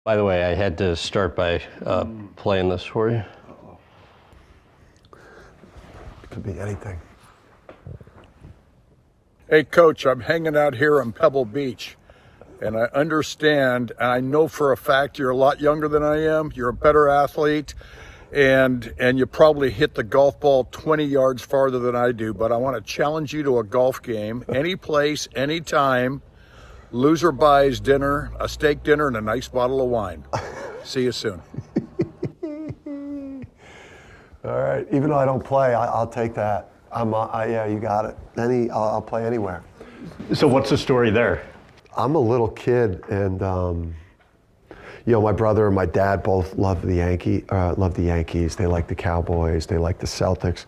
By the way, I had to start by playing this for you. It could be anything. Hey, Coach, I'm hanging out here on Pebble Beach, and I understand, and I know for a fact you're a lot younger than I am. You're a better athlete, and you probably hit the golf ball 20 yards farther than I do, but I want to challenge you to a golf game, any place, any time. Loser buys dinner, a steak dinner, and a nice bottle of wine. See you soon. All right, even though I don't play, I'll take that. Yeah, you got it. I'll play anywhere. So what's the story there? I'm a little kid, and my brother and my dad both love the Yankees. They like the Cowboys. They like the Celtics.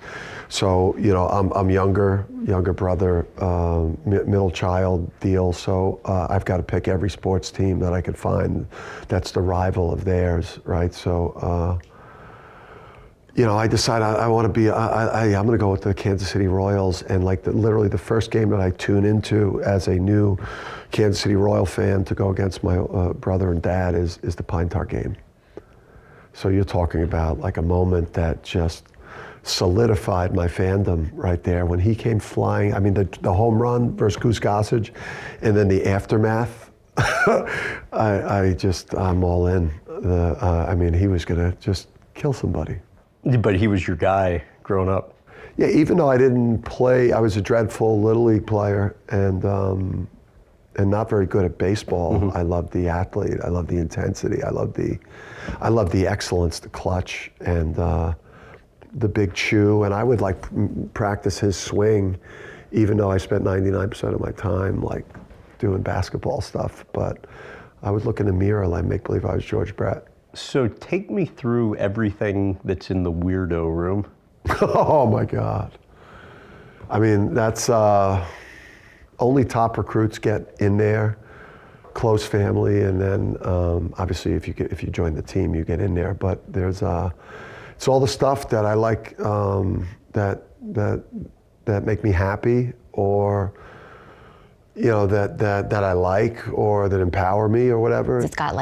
So I'm younger brother, middle child deal. So I've got to pick every sports team that I could find that's the rival of theirs, right? So. I decided I want to be, I'm going to go with the Kansas City Royals, and literally the first game that I tune into as a new Kansas City Royal fan to go against my brother and dad is the Pine Tar game. So you're talking about like a moment that just solidified my fandom right there. When he came flying, I mean the home run versus Goose Gossage, and then the aftermath, I'm all in. He was going to just kill somebody. But he was your guy growing up. Yeah, even though I didn't play, I was a dreadful Little League player and not very good at baseball. Mm-hmm. I loved the athlete. I loved the intensity. I loved the excellence, the clutch, and the big chew. And I would practice his swing, even though I spent 99% of my time doing basketball stuff. But I would look in the mirror and make believe I was George Brett. So take me through everything that's in the weirdo room. Oh my God. I mean, that's only top recruits get in there, close family, and then obviously if you join the team, you get in there. But there's it's all the stuff that I like that make me happy, or that I like, or that empower me, or whatever. It's got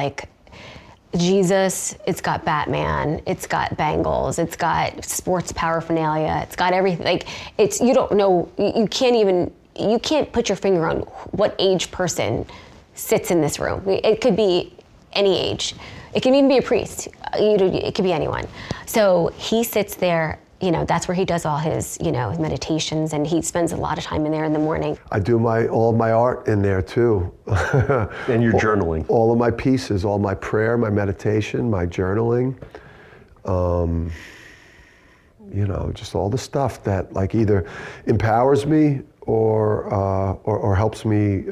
Jesus, it's got Batman, it's got Bengals, it's got sports paraphernalia, it's got everything. You don't know, you can't put your finger on what age person sits in this room. It could be any age. It can even be a priest. It could be anyone. So he sits there, that's where he does all his, meditations, and he spends a lot of time in there in the morning. I do all my art in there too. And your journaling. All of my pieces, all my prayer, my meditation, my journaling. Just all the stuff that either empowers me or helps me,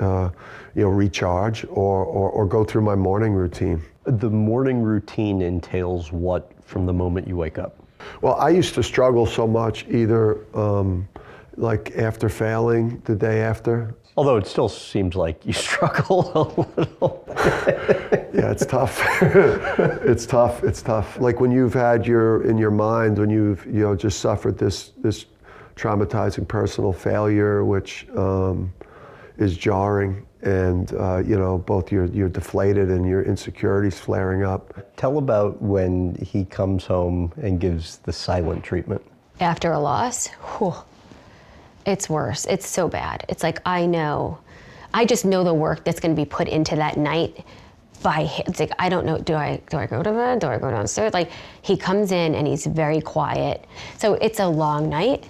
recharge or go through my morning routine. The morning routine entails what from the moment you wake up? Well, I used to struggle so much either after failing the day after. Although it still seems like you struggle a little. Yeah, it's tough. It's tough. Like when you've had in your mind, when you've just suffered this traumatizing personal failure, which is jarring, and both you're deflated and your insecurities flaring up. Tell about when he comes home and gives the silent treatment. After a loss, it's worse. It's so bad. It's I just know the work that's going to be put into that night by him. It's I don't know, do I go to bed? Do I go downstairs? He comes in and he's very quiet. So it's a long night,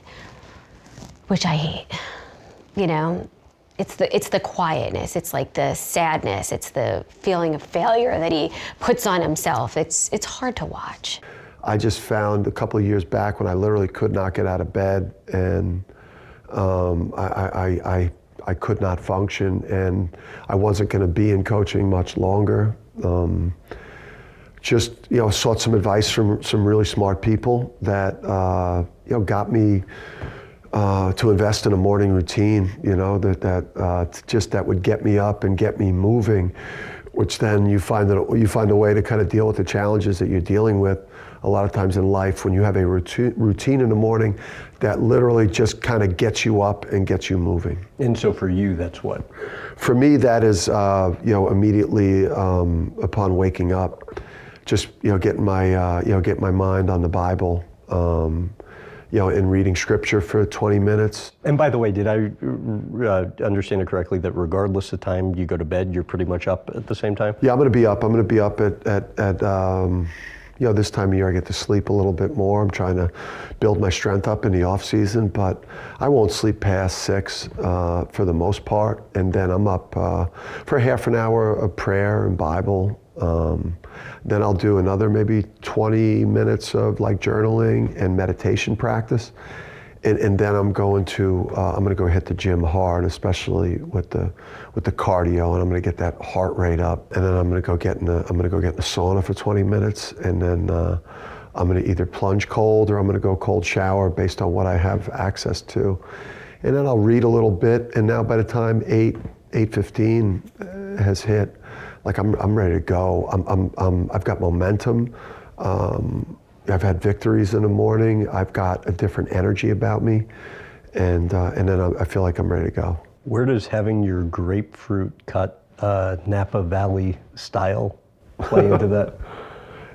which I hate, It's the quietness, it's the sadness, it's the feeling of failure that he puts on himself. It's hard to watch. I just found a couple of years back when I literally could not get out of bed, and I could not function, and I wasn't going to be in coaching much longer. Sought some advice from some really smart people that got me to invest in a morning routine, that would get me up and get me moving, which then you find a way to kind of deal with the challenges that you're dealing with a lot of times in life when you have a routine in the morning that literally just kind of gets you up and gets you moving. And so for you, that's what? For me, that is, immediately upon waking up, just, getting my mind on the Bible, and reading scripture for 20 minutes. And by the way, did I understand it correctly that regardless of time you go to bed, you're pretty much up at the same time? Yeah, I'm going to be up. I'm going to be up at this time of year I get to sleep a little bit more. I'm trying to build my strength up in the off season, but I won't sleep past 6 for the most part. And then I'm up for half an hour of prayer and Bible. Then I'll do another maybe 20 minutes of like journaling and meditation practice. And then I'm going to go hit the gym hard, especially with the cardio, and I'm going to get that heart rate up. And then I'm going to go get in the sauna for 20 minutes, and then I'm going to either plunge cold or I'm going to go cold shower based on what I have access to. And then I'll read a little bit. And now by the time 8:15 has hit, like I'm ready to go. I've got momentum. I've had victories in the morning. I've got a different energy about me, and then I feel like I'm ready to go. Where does having your grapefruit cut Napa Valley style play into that?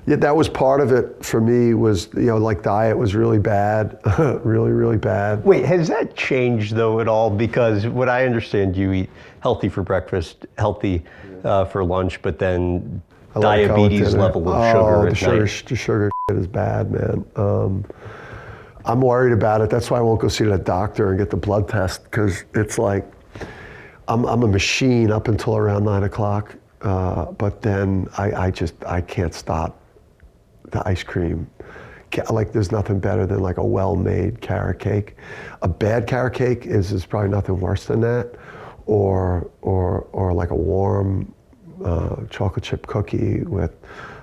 Yeah, that was part of it for me. Was like diet was really bad, really bad. Wait, has that changed though at all? Because what I understand, you eat healthy for breakfast, healthy for lunch, but then diabetes level of sugar at night. The sugar is bad, man. I'm worried about it. That's why I won't go see the doctor and get the blood test, because it's like I'm a machine up until around 9 o'clock, but then I can't stop the ice cream. Like there's nothing better than like a well-made carrot cake. A bad carrot cake is probably nothing worse than that, or like a warm chocolate chip cookie with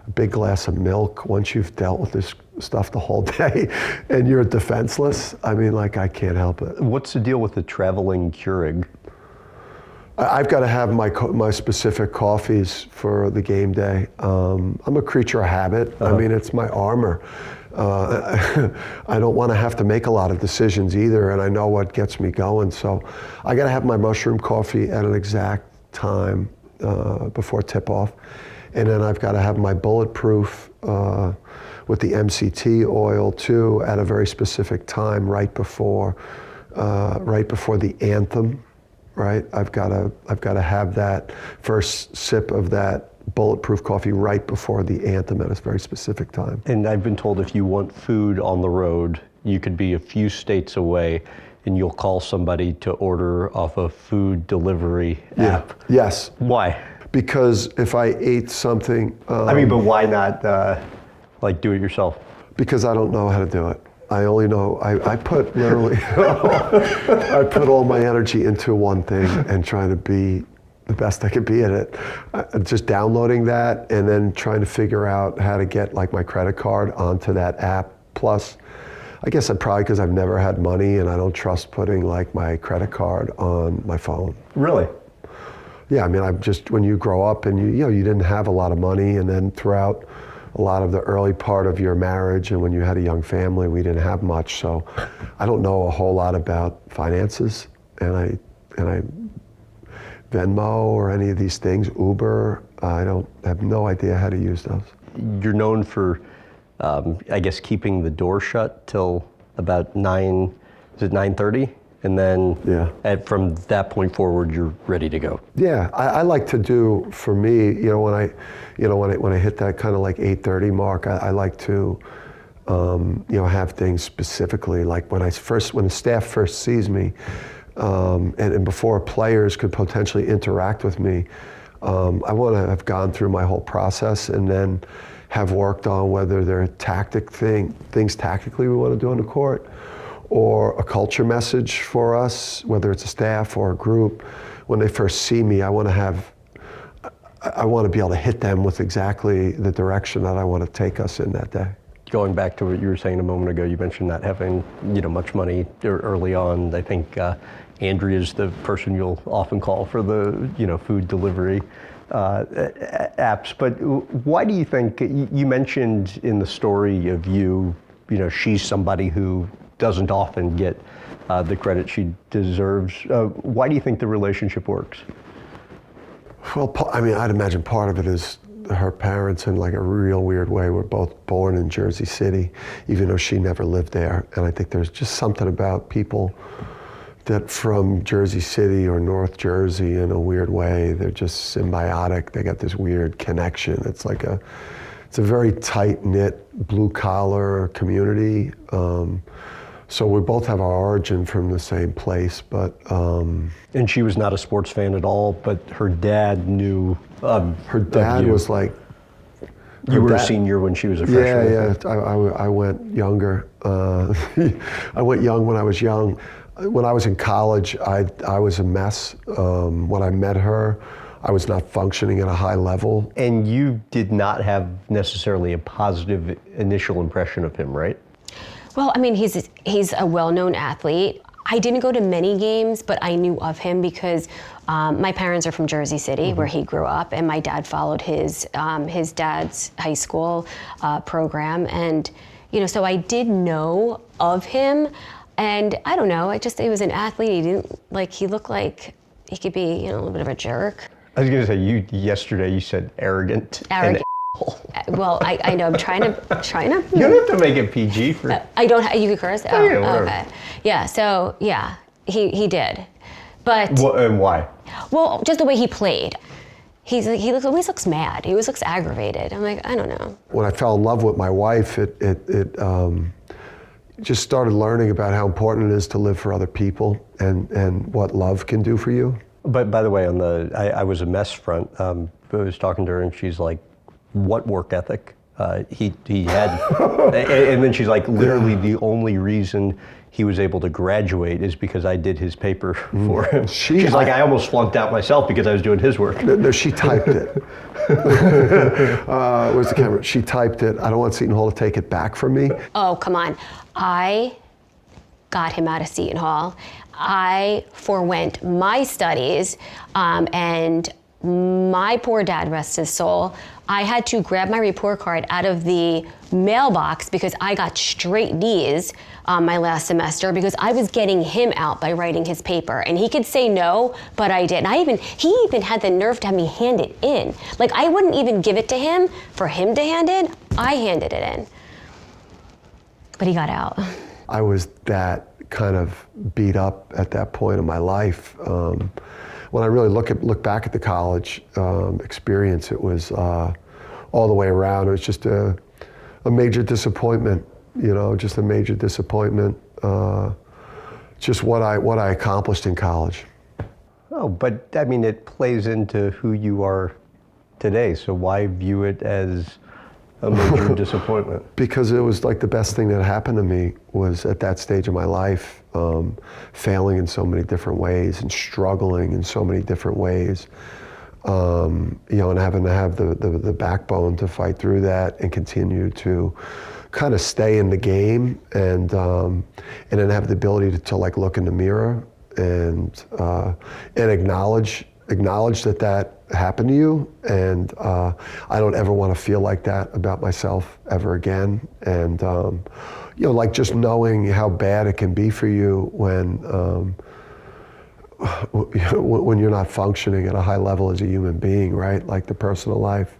a big glass of milk. Once you've dealt with this stuff the whole day and you're defenseless, I mean, like I can't help it. What's the deal with the traveling Keurig? I've got to have my specific coffees for the game day. I'm a creature of habit. I mean, it's my armor. I don't want to have to make a lot of decisions either, and I know what gets me going. So I got to have my mushroom coffee at an exact time before tip-off. And then I've got to have my bulletproof with the MCT oil too at a very specific time right before the anthem. Right, I've got to have that first sip of that bulletproof coffee right before the anthem at a very specific time. And I've been told if you want food on the road, you could be a few states away and you'll call somebody to order off a food delivery app. Yes. Why? Because if I ate something... but why not like do it yourself? Because I don't know how to do it. I only know, I put literally, I put all my energy into one thing and trying to be the best I could be at it. Just downloading that and then trying to figure out how to get like my credit card onto that app. Plus, I guess I'd probably, because I've never had money and I don't trust putting like my credit card on my phone. Really? Yeah, I mean, when you grow up and you didn't have a lot of money, and then throughout a lot of the early part of your marriage and when you had a young family, we didn't have much. So I don't know a whole lot about finances, and I Venmo or any of these things, Uber, I have no idea how to use those. You're known for, I guess, keeping the door shut till about 9:30? And then from that point forward, you're ready to go. Yeah, I like to do, for me, when I hit that kind of like 8:30 mark, I like to, have things specifically like when the staff first sees me, and before players could potentially interact with me, I want to have gone through my whole process and then have worked on whether there are things tactically we want to do on the court, or a culture message for us, whether it's a staff or a group. When they first see me, I want to be able to hit them with exactly the direction that I want to take us in that day. Going back to what you were saying a moment ago, you mentioned not having much money early on. I think Andrea is the person you'll often call for the food delivery apps, but why do you think, you mentioned in the story of you know, she's somebody who doesn't often get the credit she deserves. Why do you think the relationship works? Well, I mean, I'd imagine part of it is her parents, in like a real weird way, were both born in Jersey City, even though she never lived there. And I think there's just something about people that from Jersey City or North Jersey, in a weird way, they're just symbiotic. They got this weird connection. It's a very tight-knit, blue-collar community. So we both have our origin from the same place, but... And she was not a sports fan at all, but her dad knew her dad was like... You were a senior when she was a freshman. Yeah. I went younger. I went young when I was young. When I was in college, I was a mess. When I met her, I was not functioning at a high level. And you did not have necessarily a positive initial impression of him, right? Well, I mean, he's a well-known athlete. I didn't go to many games, but I knew of him because my parents are from Jersey City, where he grew up, and my dad followed his dad's high school program, and you know, so I did know of him, and I don't know, he was an athlete. He looked like he could be, you know, a little bit of a jerk. I was gonna say, yesterday you said arrogant. Arrogant. Well, I know, I'm trying to. You don't have to make it PG for... I don't, you could curse? Oh, yeah, whatever. Okay. Yeah, so, yeah, he did. But... And why? Well, just the way he played. He always looks mad. He always looks aggravated. I'm like, I don't know. When I fell in love with my wife, it just started learning about how important it is to live for other people and what love can do for you. But by the way, I was a mess front. I was talking to her and she's like, what work ethic he had. And then she's like, literally the only reason he was able to graduate is because I did his paper for him. She's like, I almost flunked out myself because I was doing his work. No, she typed it. Where's the camera? She typed it. I don't want Seton Hall to take it back from me. Oh, come on. I got him out of Seton Hall. I forwent my studies, and my poor dad, rest his soul, I had to grab my report card out of the mailbox because I got straight D's my last semester because I was getting him out by writing his paper. And he could say no, but I did. And he even had the nerve to have me hand it in. Like, I wouldn't even give it to him for him to hand in. I handed it in. But he got out. I was that kind of beat up at that point in my life. When I really look back at the college experience, it was all the way around. It was just a major disappointment, you know, just a major disappointment. Just what I accomplished in college. Oh, but I mean, it plays into who you are today. So why view it as a major disappointment? Because it was like the best thing that happened to me was at that stage of my life, failing in so many different ways and struggling in so many different ways, you know, and having to have the backbone to fight through that and continue to kind of stay in the game and then have the ability to like look in the mirror and acknowledge that happened to you, and I don't ever want to feel like that about myself ever again. And you know, like just knowing how bad it can be for you when you're not functioning at a high level as a human being, right? Like the personal life,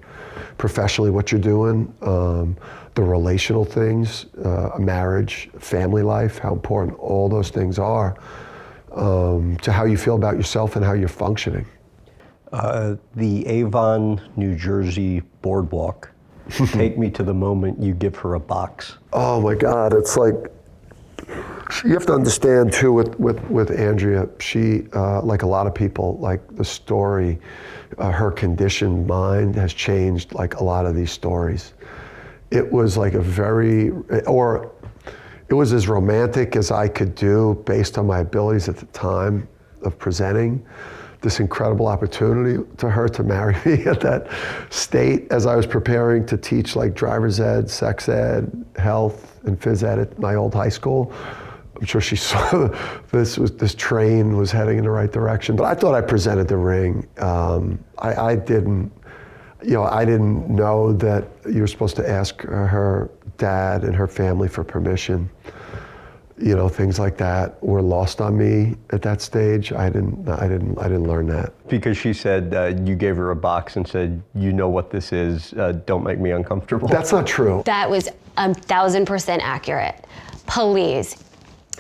professionally, what you're doing, the relational things, marriage, family life, how important all those things are to how you feel about yourself and how you're functioning. The Avon, New Jersey boardwalk. Take me to the moment you give her a box. Oh my God, it's like, you have to understand too with Andrea, she, like a lot of people, like the story, her conditioned mind has changed like a lot of these stories. It was like it was as romantic as I could do based on my abilities at the time of presenting this incredible opportunity to her to marry me at that state as I was preparing to teach like driver's ed, sex ed, health, and phys ed at my old high school. I'm sure she saw this train was heading in the right direction. But I thought I presented the ring. I didn't know that you were supposed to ask her dad and her family for permission. Things like that were lost on me at that stage. I didn't learn that. Because she said you gave her a box and said, "You know what this is. Don't make me uncomfortable." That's not true. That was 1,000% accurate. Please.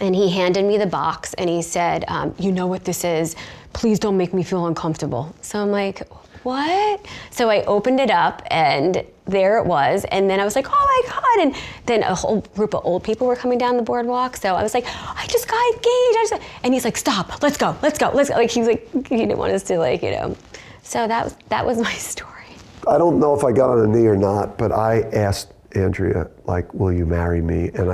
And he handed me the box and he said, "You know what this is. Please don't make me feel uncomfortable." So I'm like, what? So I opened it up and there it was. And then I was like, oh my God. And then a whole group of old people were coming down the boardwalk. So I was like, I just got engaged. And he's like, stop, let's go. Like, he was like, he didn't want us to So that was my story. I don't know if I got on a knee or not, but I asked Andrea, will you marry me? And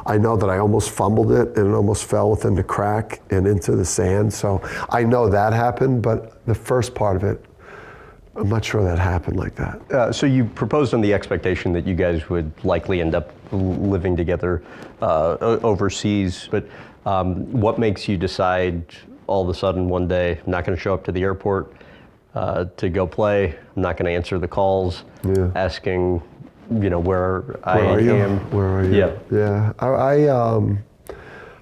I know that I almost fumbled it and it almost fell within the crack and into the sand. So I know that happened, but the first part of it, I'm not sure that happened like that. So you proposed on the expectation that you guys would likely end up living together overseas, but what makes you decide all of a sudden one day, I'm not going to show up to the airport to go play, I'm not going to answer the calls, asking, where I am. Where are you? Yeah. Yeah.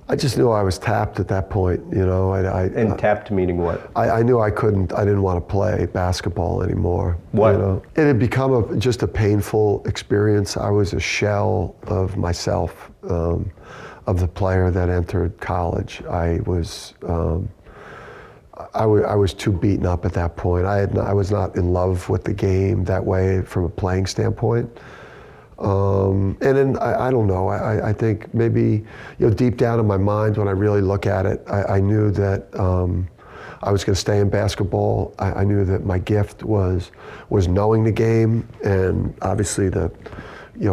I just knew I was tapped at that point, And tapped meaning what? I knew I didn't want to play basketball anymore. What? It had become just a painful experience. I was a shell of myself, of the player that entered college. I was too beaten up at that point. I was not in love with the game that way from a playing standpoint. And then I don't know. I think maybe deep down in my mind, when I really look at it, I knew that I was going to stay in basketball. I knew that my gift was knowing the game, and obviously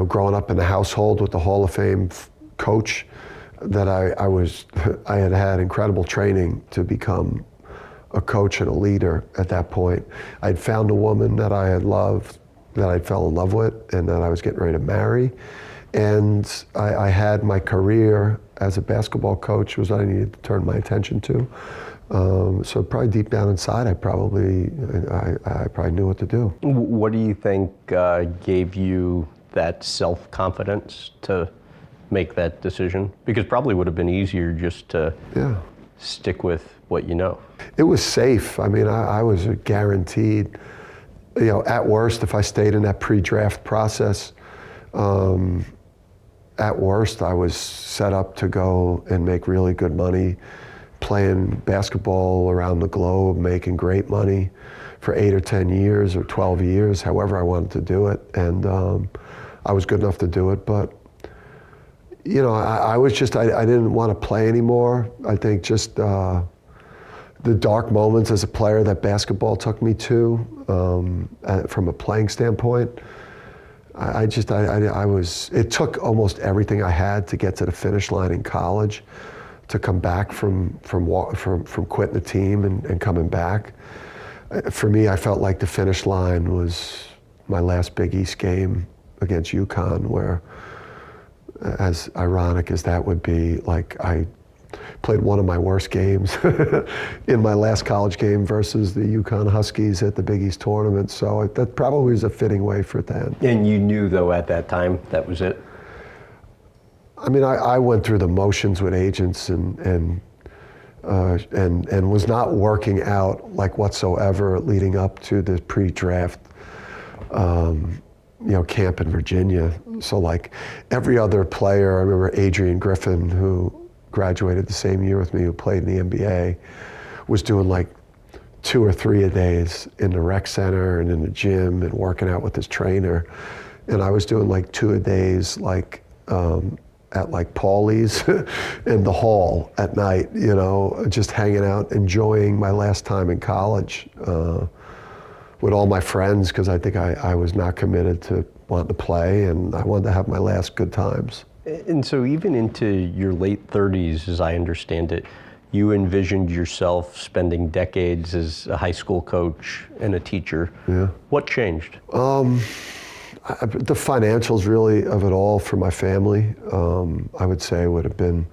growing up in the household with the Hall of Fame coach, that I had incredible training to become a coach and a leader at that point. I'd found a woman that I had loved, that I fell in love with, and that I was getting ready to marry. And I had my career as a basketball coach was what I needed to turn my attention to. So probably deep down inside, I probably knew what to do. What do you think gave you that self-confidence to make that decision? Because probably would have been easier just to stick with what you know. It was safe. I mean, I was guaranteed, at worst, if I stayed in that pre-draft process, at worst, I was set up to go and make really good money, playing basketball around the globe, making great money for 8 or 10 years or 12 years, however I wanted to do it. And I was good enough to do it, but I didn't want to play anymore. I think just the dark moments as a player that basketball took me to, from a playing standpoint, it took almost everything I had to get to the finish line in college, to come back from quitting the team and coming back. For me, I felt like the finish line was my last Big East game against UConn, where, as ironic as that would be, I played one of my worst games in my last college game versus the UConn Huskies at the Big East tournament. So that probably was a fitting way for it to end. And you knew, though, at that time that was it? I mean, I went through the motions with agents and was not working out whatsoever leading up to the pre-draft camp in Virginia. So every other player, I remember Adrian Griffin, who graduated the same year with me, who played in the NBA, was doing 2 or 3 a days in the rec center and in the gym and working out with his trainer. And I was doing 2 a days at Paulie's in the hall at night, just hanging out, enjoying my last time in college with all my friends, because I think I was not committed to wanting to play, and I wanted to have my last good times. And so even into your late 30s, as I understand it, you envisioned yourself spending decades as a high school coach and a teacher. Yeah. What changed? The financials really of it all for my family, I would say, would have been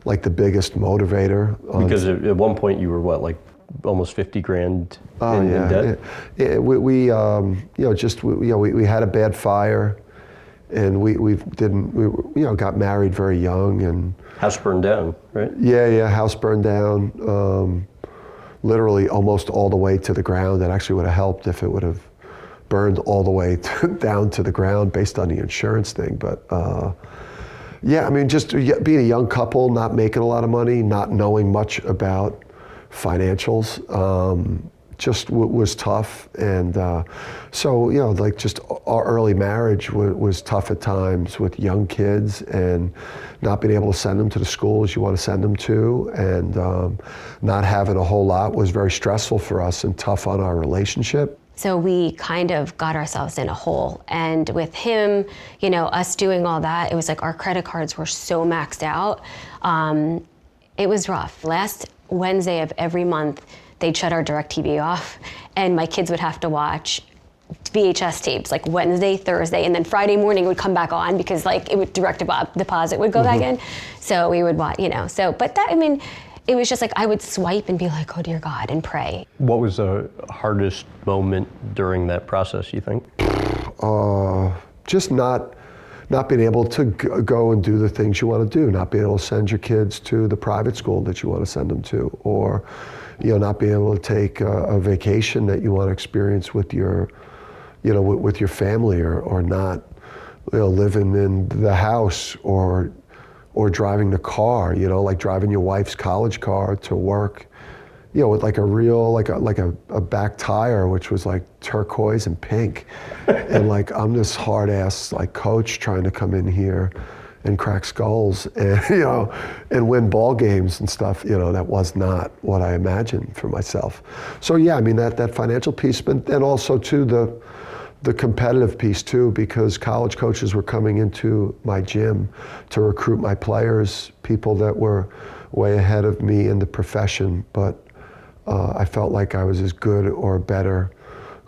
like the biggest motivator. Because at one point you were what, like almost 50 grand in debt? We had a bad fire, and we got married very young, and house burned down, right? Yeah, house burned down, literally almost all the way to the ground. It actually would have helped if it would have burned all the way down to the ground based on the insurance thing. But yeah, I mean, just being a young couple, not making a lot of money, not knowing much about financials, just was tough. And so, like just our early marriage was tough at times with young kids and not being able to send them to the schools you want to send them to, and not having a whole lot was very stressful for us and tough on our relationship. So we kind of got ourselves in a hole. And with him, us doing all that, it was like our credit cards were so maxed out. It was rough. Last Wednesday of every month, they'd shut our DirecTV off, and my kids would have to watch VHS tapes, like Wednesday, Thursday, and then Friday morning would come back on because like it would direct deposit would go back in. So we would watch, but that, I mean, it was just like I would swipe and be like, oh dear God, and pray. What was the hardest moment during that process, you think? Just not being able to go and do the things you want to do, not being able to send your kids to the private school that you want to send them to, or not being able to take a vacation that you want to experience with your, with your family, or not, living in the house, or driving the car, like driving your wife's college car to work, with like a real, like a back tire, which was like turquoise and pink. And like, I'm this hard ass like coach trying to come in here and crack skulls and, and win ball games and stuff, that was not what I imagined for myself. So yeah, I mean, that financial piece, but then also too, the competitive piece too, because college coaches were coming into my gym to recruit my players, people that were way ahead of me in the profession, but I felt like I was as good or better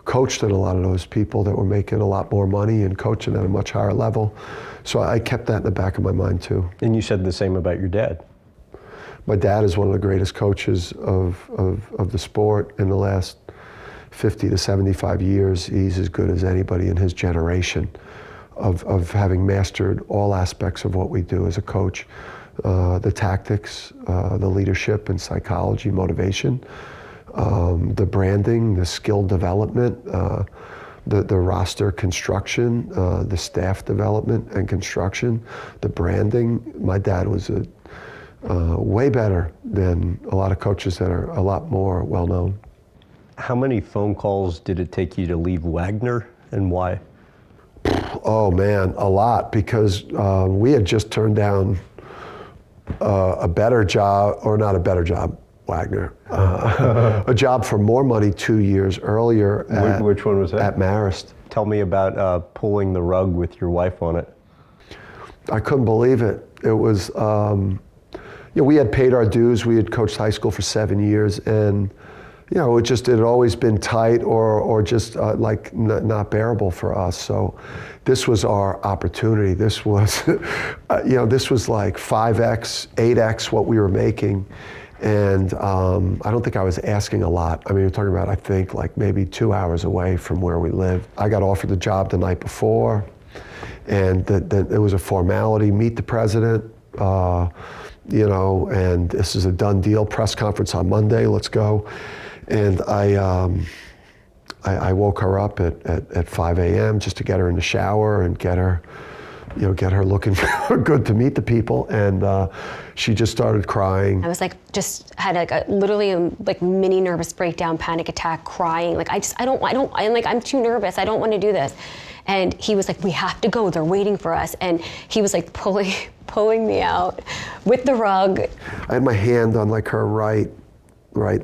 coach than a lot of those people that were making a lot more money and coaching at a much higher level. So I kept that in the back of my mind too. And you said the same about your dad. My dad is one of the greatest coaches of the sport in the last 50 to 75 years. He's as good as anybody in his generation of having mastered all aspects of what we do as a coach. The tactics, the leadership and psychology, motivation, the branding, the skill development, the roster construction, the staff development and construction, the branding. My dad was way better than a lot of coaches that are a lot more well-known. How many phone calls did it take you to leave Wagner, and why? Oh man, a lot, because we had just turned down a better job, or not a better job, Wagner, a job for more money 2 years earlier. Which one was that? At Marist. Tell me about pulling the rug with your wife on it. I couldn't believe it. It was, we had paid our dues. We had coached high school for 7 years, and it had always been tight or just not bearable for us. So this was our opportunity. This was, this was like 5X, 8X what we were making. And I don't think I was asking a lot. I mean, we're talking about, I think, like maybe 2 hours away from where we lived. I got offered the job the night before, and it was a formality, meet the president, and this is a done deal, press conference on Monday, let's go. And I woke her up at 5 a.m. just to get her in the shower and get her looking good to meet the people. And she just started crying. I was like, just had literally a mini nervous breakdown, panic attack, crying. Like, I'm too nervous. I don't want to do this. And he was like, we have to go. They're waiting for us. And he was like pulling me out with the rug. I had my hand on like her right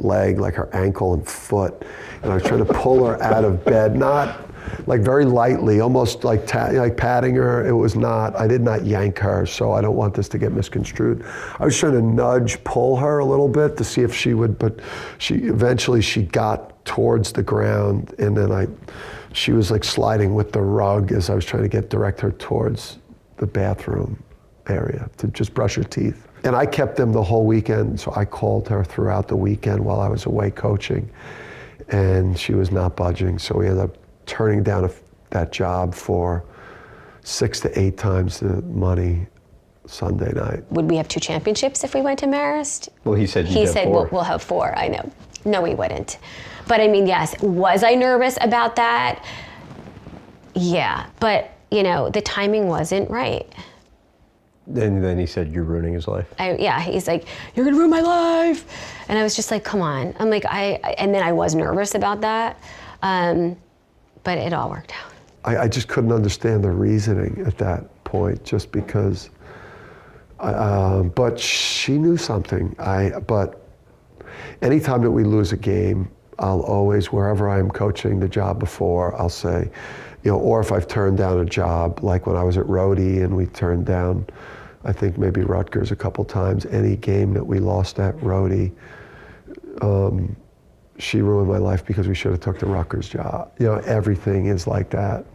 leg, like her ankle and foot, and I was trying to pull her out of bed, not like very lightly, almost like patting her. It was not, I did not yank her, so I don't want this to get misconstrued. I was trying to pull her a little bit to see if she would, but eventually she got towards the ground, and then she was like sliding with the rug as I was trying to direct her towards the bathroom area to just brush her teeth. And I kept them the whole weekend, so I called her throughout the weekend while I was away coaching, and she was not budging. So we ended up turning down that job for 6 to 8 times the money Sunday night. Would we have 2 championships if we went to Marist? Well, he said He said we'll have 4. I know. No, we wouldn't. But I mean, yes. Was I nervous about that? Yeah. But, you know, the timing wasn't right. And then he said, you're ruining his life. He's like, you're gonna ruin my life. And I was just like, come on. I'm like, and then I was nervous about that. But it all worked out. I just couldn't understand the reasoning at that point, just because, but she knew something. But anytime that we lose a game, I'll always, wherever I'm coaching the job before, I'll say, you know, or if I've turned down a job, like when I was at Rhody and we turned down, I think maybe Rutgers a couple times, any game that we lost at Rhody, she ruined my life because we should have took the Rutgers job. You know, everything is like that.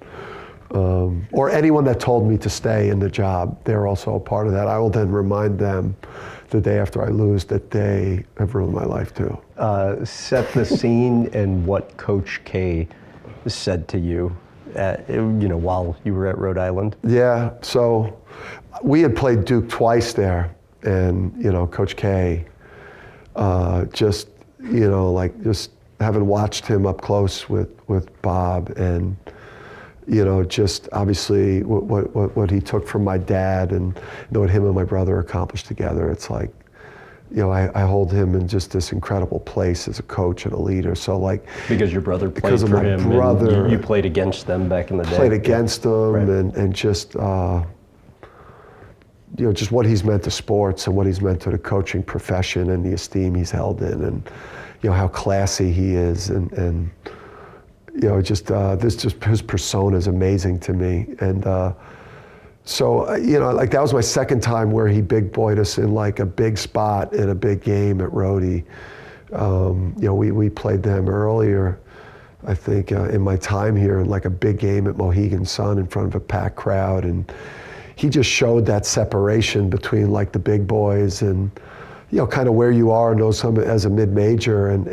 Or anyone that told me to stay in the job, they're also a part of that. I will then remind them the day after I lose that they have ruined my life too. Set the scene and what Coach K said to you, while you were at Rhode Island. Yeah, so we had played Duke twice there, and Coach K, just having watched him up close with Bob, and just obviously what he took from my dad, and what him and my brother accomplished together. It's like, I hold him in just this incredible place as a coach and a leader. So because your brother played for him, and you played against them back in the day. Played against them, right. and just just what he's meant to sports and what he's meant to the coaching profession and the esteem he's held in, and how classy he is, and his persona is amazing to me. And so, that was my second time where he big boyed us in a big spot in a big game at Rhody. We played them earlier, I think, in my time here, in a big game at Mohegan Sun in front of a packed crowd. And he just showed that separation between the big boys and, kind of where you are as a mid-major and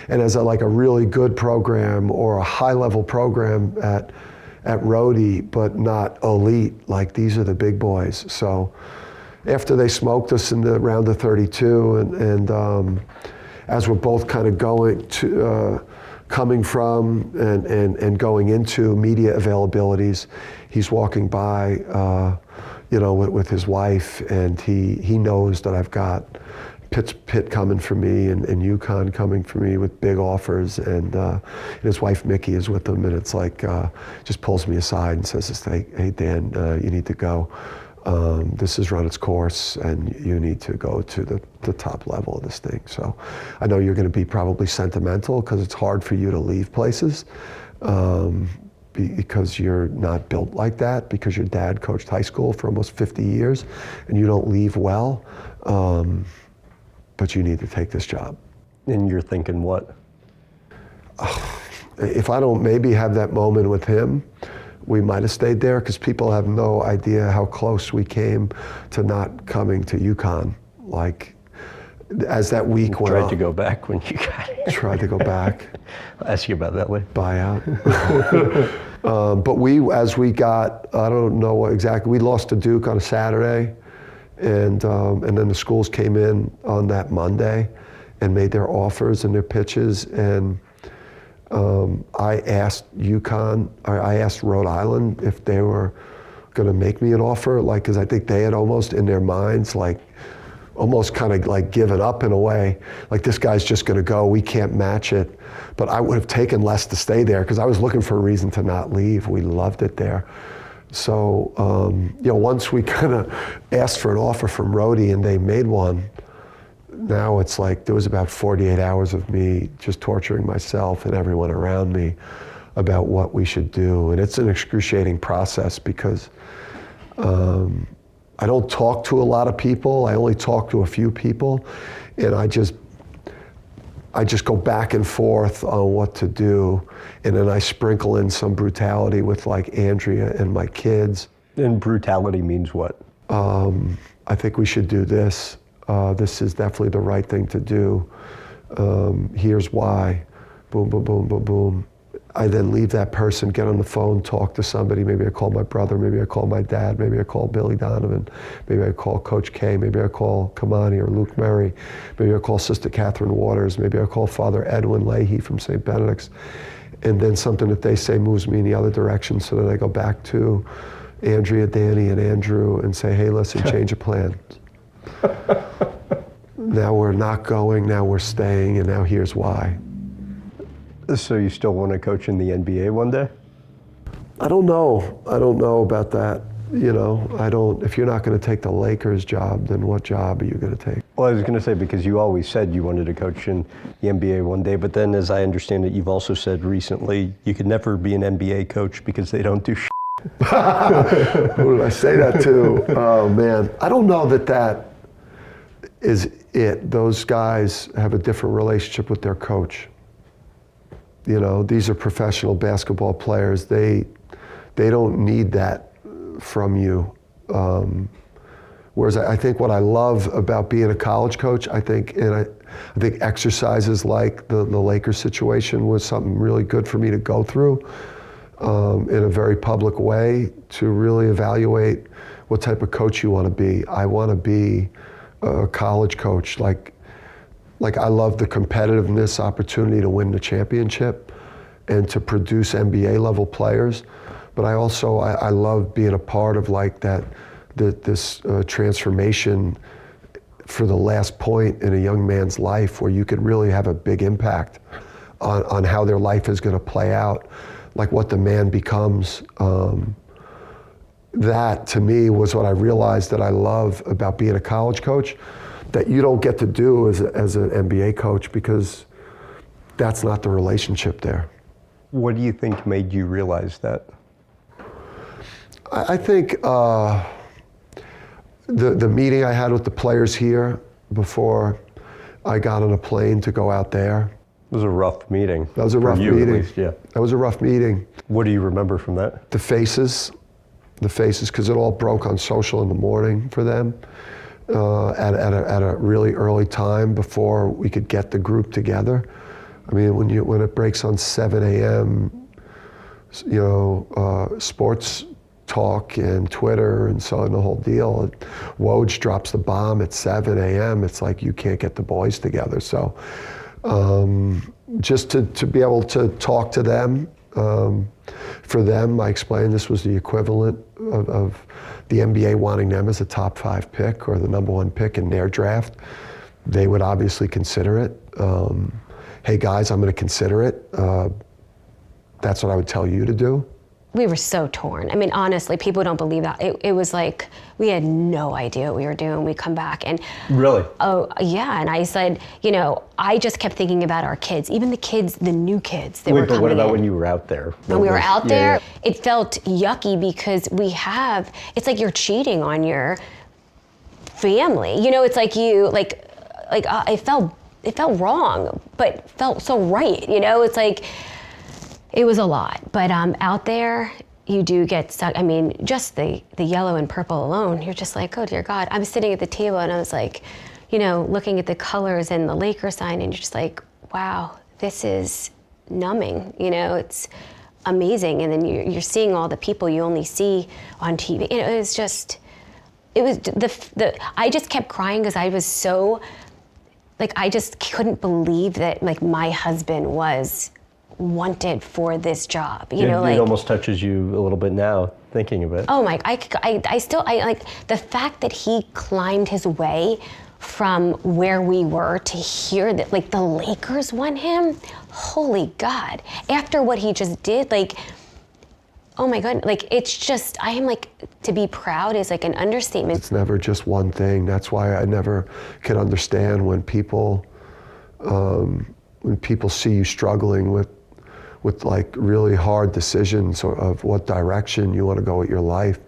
as a really good program or a high-level program at Rhody, but not elite. These are the big boys. So after they smoked us in the round of 32, and as we're both kind of coming from and going into media availabilities, he's walking by, with his wife, and he knows that I've got Pitt coming for me and UConn coming for me with big offers, and his wife Mickey is with him, and it's just pulls me aside and says, hey Dan, you need to go. This has run its course, and you need to go to the top level of this thing. So I know you're going to be probably sentimental because it's hard for you to leave places because you're not built like that, because your dad coached high school for almost 50 years and you don't leave well. But you need to take this job. And you're thinking what? If I don't maybe have that moment with him, we might have stayed there, because people have no idea how close we came to not coming to UConn. As that week went on. Tried to go back when you got it. Tried to go back. I'll ask you about that later. Buyout. But as we got, I don't know what exactly, we lost to Duke on a Saturday. And then the schools came in on that Monday and made their offers and their pitches. And I asked I asked Rhode Island if they were going to make me an offer, because I think they had almost in their minds, almost kind of given up in a way. This guy's just going to go, we can't match it. But I would have taken less to stay there, because I was looking for a reason to not leave. We loved it there. So, once we kind of asked for an offer from Rhody and they made one, now it's there was about 48 hours of me just torturing myself and everyone around me about what we should do. And it's an excruciating process, because I don't talk to a lot of people. I only talk to a few people, and I just go back and forth on what to do, and then I sprinkle in some brutality with Andrea and my kids. And brutality means what? I think we should do this. This is definitely the right thing to do. Here's why. Boom, boom, boom, boom, boom. I then leave that person, get on the phone, talk to somebody. Maybe I call my brother, maybe I call my dad, maybe I call Billy Donovan, maybe I call Coach K, maybe I call Kamani or Luke Murray, maybe I call Sister Catherine Waters, maybe I call Father Edwin Leahy from St. Benedict's. And then something that they say moves me in the other direction, so then I go back to Andrea, Danny, and Andrew and say, hey, listen, change of plans. Now we're not going, now we're staying, and now here's why. So you still want to coach in the NBA one day? I don't know. I don't know about that. You know, if you're not going to take the Lakers job, then what job are you going to take? Well, I was going to say, because you always said you wanted to coach in the NBA one day, but then as I understand it, you've also said recently you could never be an NBA coach because they don't do shit. Who did I say that to? Oh, man. I don't know that is it. Those guys have a different relationship with their coach. You know, these are professional basketball players. They don't need that from you. Whereas I think what I love about being a college coach, I think exercises like the Lakers situation was something really good for me to go through in a very public way to really evaluate what type of coach you want to be. I want to be a college coach. Like I love the competitiveness, opportunity to win the championship and to produce NBA level players. But I also, I love being a part of like this transformation for the last point in a young man's life where you could really have a big impact on how their life is going to play out, like what the man becomes. That to me was what I realized that I love about being a college coach, that you don't get to do as an NBA coach because that's not the relationship there. What do you think made you realize that? I think the meeting I had with the players here before I got on a plane to go out there. It was a rough meeting. That was a rough meeting. At least, yeah. That was a rough meeting. What do you remember from that? The faces, because it all broke on social in the morning for them at a really early time before we could get the group together. I mean, when it breaks on 7 a.m., you know, sports talk and Twitter and so on, the whole deal. Woj drops the bomb at 7 a.m. It's like you can't get the boys together. So just to be able to talk to them, for them, I explained this was the equivalent of the NBA wanting them as a top 5 pick or the number 1 pick in their draft. They would obviously consider it. Hey guys, I'm going to consider it. That's what I would tell you to do. We were so torn. I mean, honestly, people don't believe that. It was like, we had no idea what we were doing. We come back and... Really? Oh, yeah. And I said, you know, I just kept thinking about our kids, even the kids, the new kids that were coming in. But what about when you were out there? When we were out there, it felt yucky because it's like you're cheating on your family. You know, it's like it felt wrong, but felt so right. You know, it's like, it was a lot, but out there, you do get stuck. I mean, just the yellow and purple alone, you're just like, oh dear God. I was sitting at the table and I was like, you know, looking at the colors and the Laker sign, and you're just like, wow, this is numbing. You know, it's amazing. And then you're seeing all the people you only see on TV. You know, it was I just kept crying because I was so, like, I just couldn't believe that, like, my husband was wanted for this job, you know, like it almost touches you a little bit now thinking of it. Oh my, I still like the fact that he climbed his way from where we were to here, that like the Lakers want him. Holy God! After what he just did, like, oh my God, like it's just, I am like, to be proud is like an understatement. It's never just one thing. That's why I never can understand when people see you struggling with like really hard decisions of what direction you want to go with your life.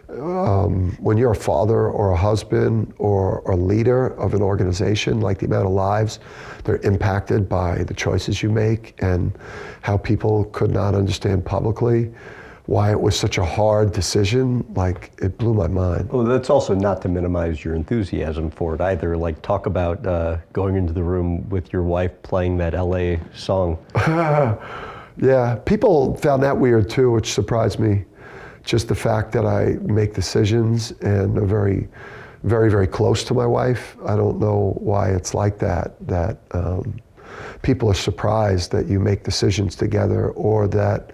When you're a father or a husband or a leader of an organization, like the amount of lives that are impacted by the choices you make and how people could not understand publicly why it was such a hard decision, like it blew my mind. Well, that's also not to minimize your enthusiasm for it either. Like, talk about going into the room with your wife playing that LA song. Yeah, people found that weird too, which surprised me. Just the fact that I make decisions and are very, very, very close to my wife. I don't know why it's like that, people are surprised that you make decisions together, or that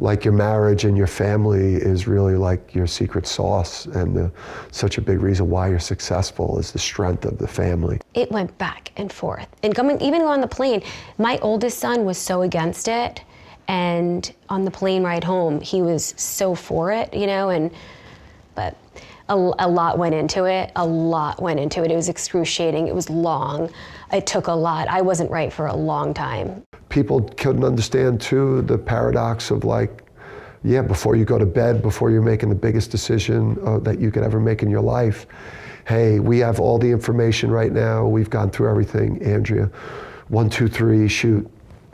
like your marriage and your family is really like your secret sauce, and such a big reason why you're successful is the strength of the family. It went back and forth. And even on the plane, my oldest son was so against it. And on the plane ride home, he was so for it, you know, but a lot went into it. A lot went into it. It was excruciating. It was long. It took a lot. I wasn't right for a long time. People couldn't understand too the paradox of like, yeah, before you go to bed, before you're making the biggest decision that you could ever make in your life, hey, we have all the information right now. We've gone through everything, Andrea. 1, 2, 3, shoot.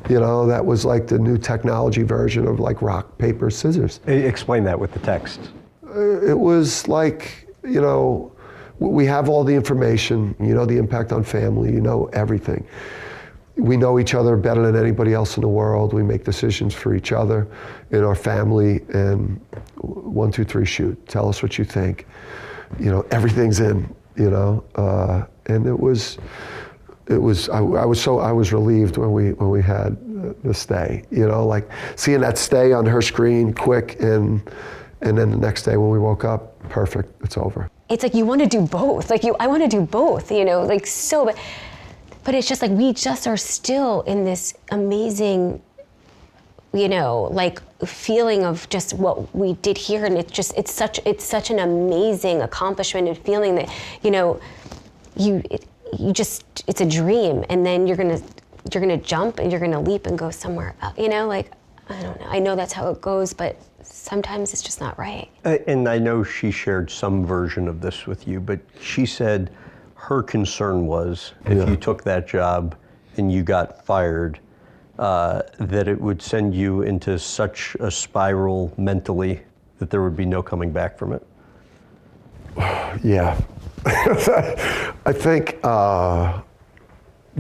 You know, that was like the new technology version of like rock, paper, scissors. Explain that with the text. It was like, you know, we have all the information, you know the impact on family, you know everything. We know each other better than anybody else in the world. We make decisions for each other in our family, and 1, 2, 3, shoot. Tell us what you think. You know, everything's in, you know, and I was relieved when we had the stay, you know, like seeing that stay on her screen quick, and then the next day when we woke up, perfect, it's over. It's like you want to do both. I want to do both, you know, like so, but it's just like we just are still in this amazing, you know, like feeling of just what we did here, and it's such an amazing accomplishment, and feeling that, you know, it's a dream, and then you're gonna jump and you're gonna leap and go somewhere else, you know, like, I don't know. I know that's how it goes, but sometimes it's just not right. And I know she shared some version of this with you, but she said her concern was if you took that job and you got fired, that it would send you into such a spiral mentally that there would be no coming back from it. Yeah. I think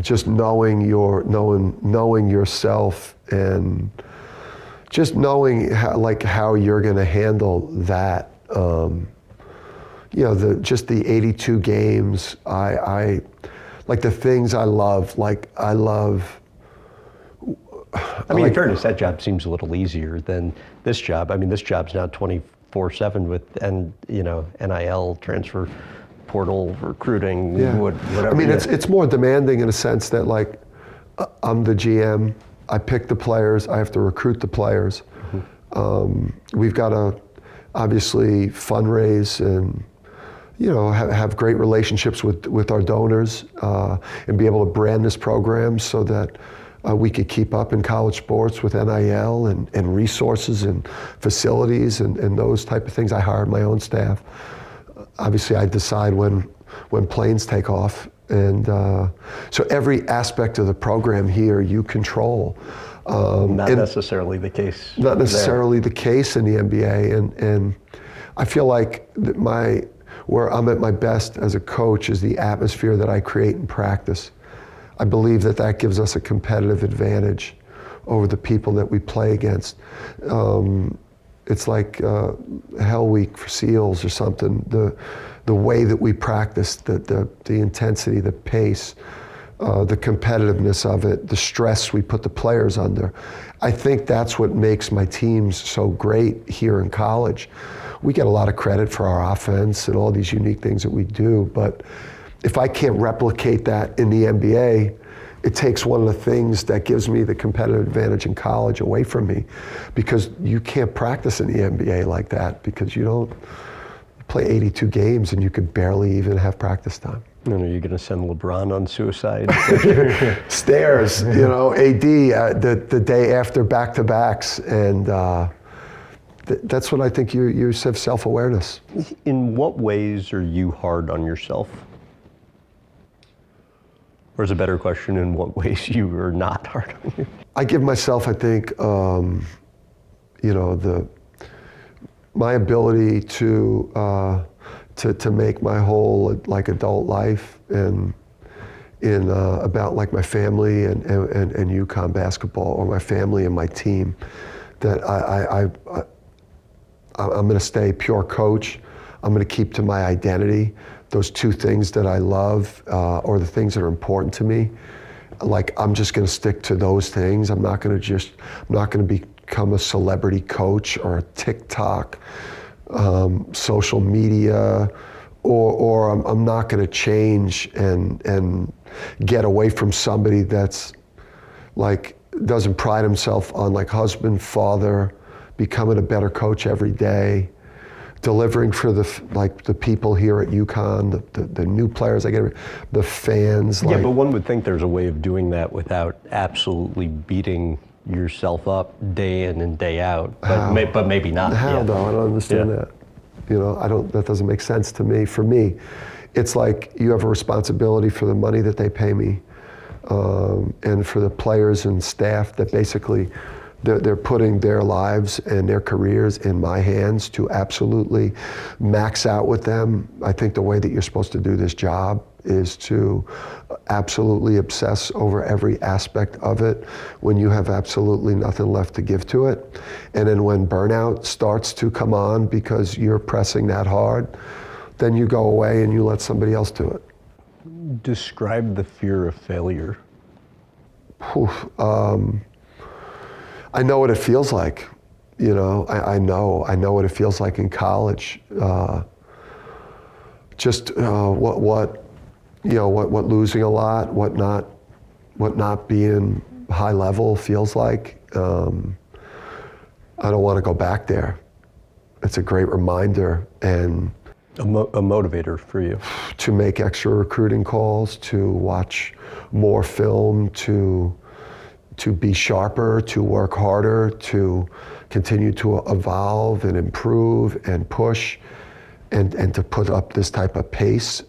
just knowing yourself, and just knowing how you're going to handle that. You know, just the 82 games. I like the things I love. I mean, in fairness, that job seems a little easier than this job. I mean, this job's now 24/7 with, and you know, NIL, transfer portal, recruiting, whatever. I mean, it's more demanding in a sense that like I'm the GM. I pick the players. I have to recruit the players. Mm-hmm. We've got to obviously fundraise and, you know, have great relationships with our donors, and be able to brand this program so that we could keep up in college sports with NIL and resources and facilities and those type of things. I hired my own staff. Obviously, I decide when planes take off. And so every aspect of the program here you control. Not necessarily the case. Not necessarily the case in the NBA. And I feel like where I'm at my best as a coach is the atmosphere that I create in practice. I believe that gives us a competitive advantage over the people that we play against. It's like Hell Week for SEALs or something. The way that we practice, the intensity, the pace, the competitiveness of it, the stress we put the players under. I think that's what makes my teams so great here in college. We get a lot of credit for our offense and all these unique things that we do, but if I can't replicate that in the NBA, it takes one of the things that gives me the competitive advantage in college away from me, because you can't practice in the NBA like that, because you play 82 games and you could barely even have practice time. And are you going to send LeBron on suicide? Stairs, you know, AD, the day after back-to-backs, and that's what I think you have self-awareness. In what ways are you hard on yourself? Or is a better question, in what ways you are not hard on you? I give myself, I think, you know, my ability to make my whole like adult life and in about like my family and UConn basketball, or my family and my team, that I'm going to stay pure coach. I'm going to keep to my identity, those two things that I love, or the things that are important to me. Like, I'm just going to stick to those things. I'm not going to become a celebrity coach or a TikTok, social media, or I'm not going to change and get away from somebody that's like doesn't pride himself on like husband, father, becoming a better coach every day, delivering for the people here at UConn, the new players I get, the fans. Yeah, but one would think there's a way of doing that without absolutely beating yourself up day in and day out, but maybe not. How though? I don't understand that. You know, that doesn't make sense to me. For me, it's like you have a responsibility for the money that they pay me, and for the players and staff that basically they're putting their lives and their careers in my hands to absolutely max out with them. I think the way that you're supposed to do this job is to absolutely obsess over every aspect of it when you have absolutely nothing left to give to it. And then when burnout starts to come on because you're pressing that hard, then you go away and you let somebody else do it. Describe the fear of failure. I know what it feels like. You know, I know what it feels like in college. What losing a lot, what not being high level feels like. I don't want to go back there. It's a great reminder and a motivator for you. To make extra recruiting calls, to watch more film, to be sharper, to work harder, to continue to evolve and improve and push, and to put up this type of pace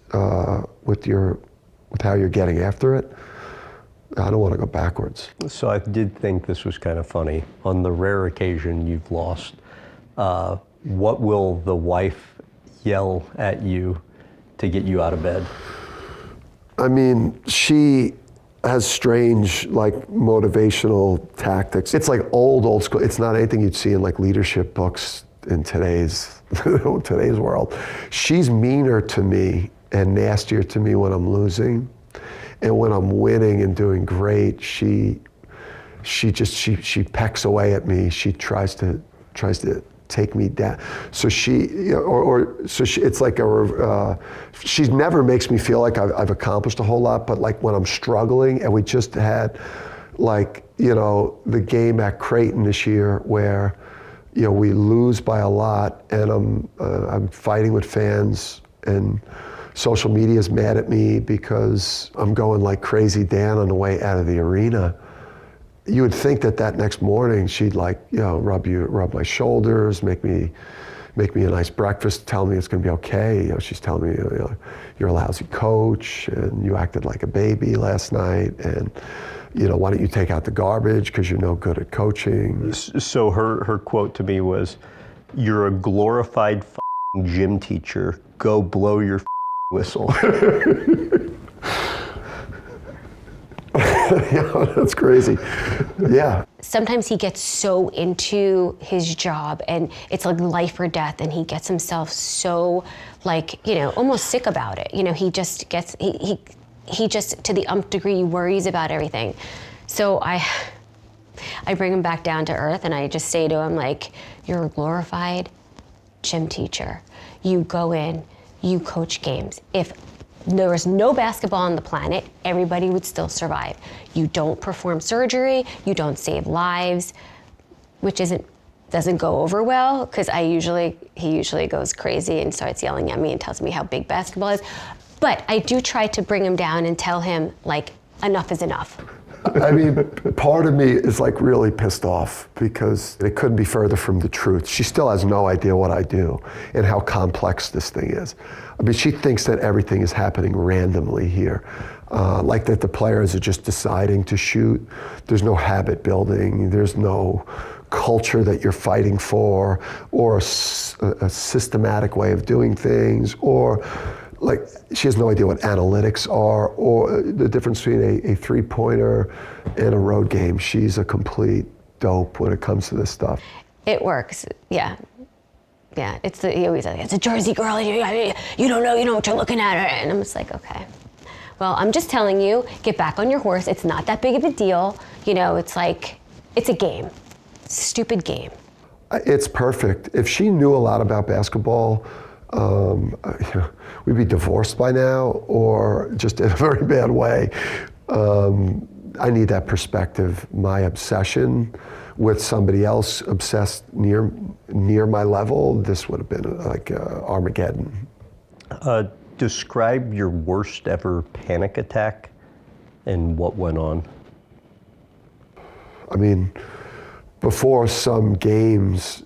with how you're getting after it. I don't want to go backwards. So I did think this was kind of funny. On the rare occasion you've lost, what will the wife yell at you to get you out of bed? I mean, she has strange, like, motivational tactics. It's like old school. It's not anything you'd see in like leadership books in today's world. She's meaner to me and nastier to me when I'm losing, and when I'm winning and doing great, she pecks away at me. She tries to take me down. So it's like she never makes me feel like I've accomplished a whole lot, but like when I'm struggling, and we just had the game at Creighton this year where, we lose by a lot, and I'm fighting with fans, and social media is mad at me because I'm going like crazy Dan on the way out of the arena. You would think that next morning she'd rub my shoulders, make me a nice breakfast, tell me it's going to be okay. She's telling me you're a lousy coach and you acted like a baby last night, and why don't you take out the garbage because you're no good at coaching. So her quote to me was, "You're a glorified gym teacher. Go blow your whistle." Yeah, that's crazy. Yeah. Sometimes he gets so into his job and it's like life or death, and he gets himself so almost sick about it. He just gets, he just to the umpth degree worries about everything. So I bring him back down to earth, and I just say to him, like, you're a glorified gym teacher. You go in, you coach games. If there was no basketball on the planet, everybody would still survive. You don't perform surgery, you don't save lives, which doesn't go over well, because he usually goes crazy and starts yelling at me and tells me how big basketball is. But I do try to bring him down and tell him, like, enough is enough. I mean, part of me is like really pissed off because it couldn't be further from the truth. She still has no idea what I do and how complex this thing is. I mean, she thinks that everything is happening randomly here. Like that the players are just deciding to shoot. There's no habit building. There's no culture that you're fighting for, or a systematic way of doing things, or like she has no idea what analytics are, or the difference between a three-pointer and a road game. She's a complete dope when it comes to this stuff. It works, yeah. Yeah, he always says, it's a Jersey girl, you don't know what you're looking at. And I'm just like, okay. Well, I'm just telling you, get back on your horse. It's not that big of a deal. It's like, it's a game. Stupid game. It's perfect. If she knew a lot about basketball, we'd be divorced by now, or just in a very bad way. I need that perspective. My obsession with somebody else obsessed near my level, this would have been like Armageddon. Describe your worst ever panic attack and what went on. I mean, before some games,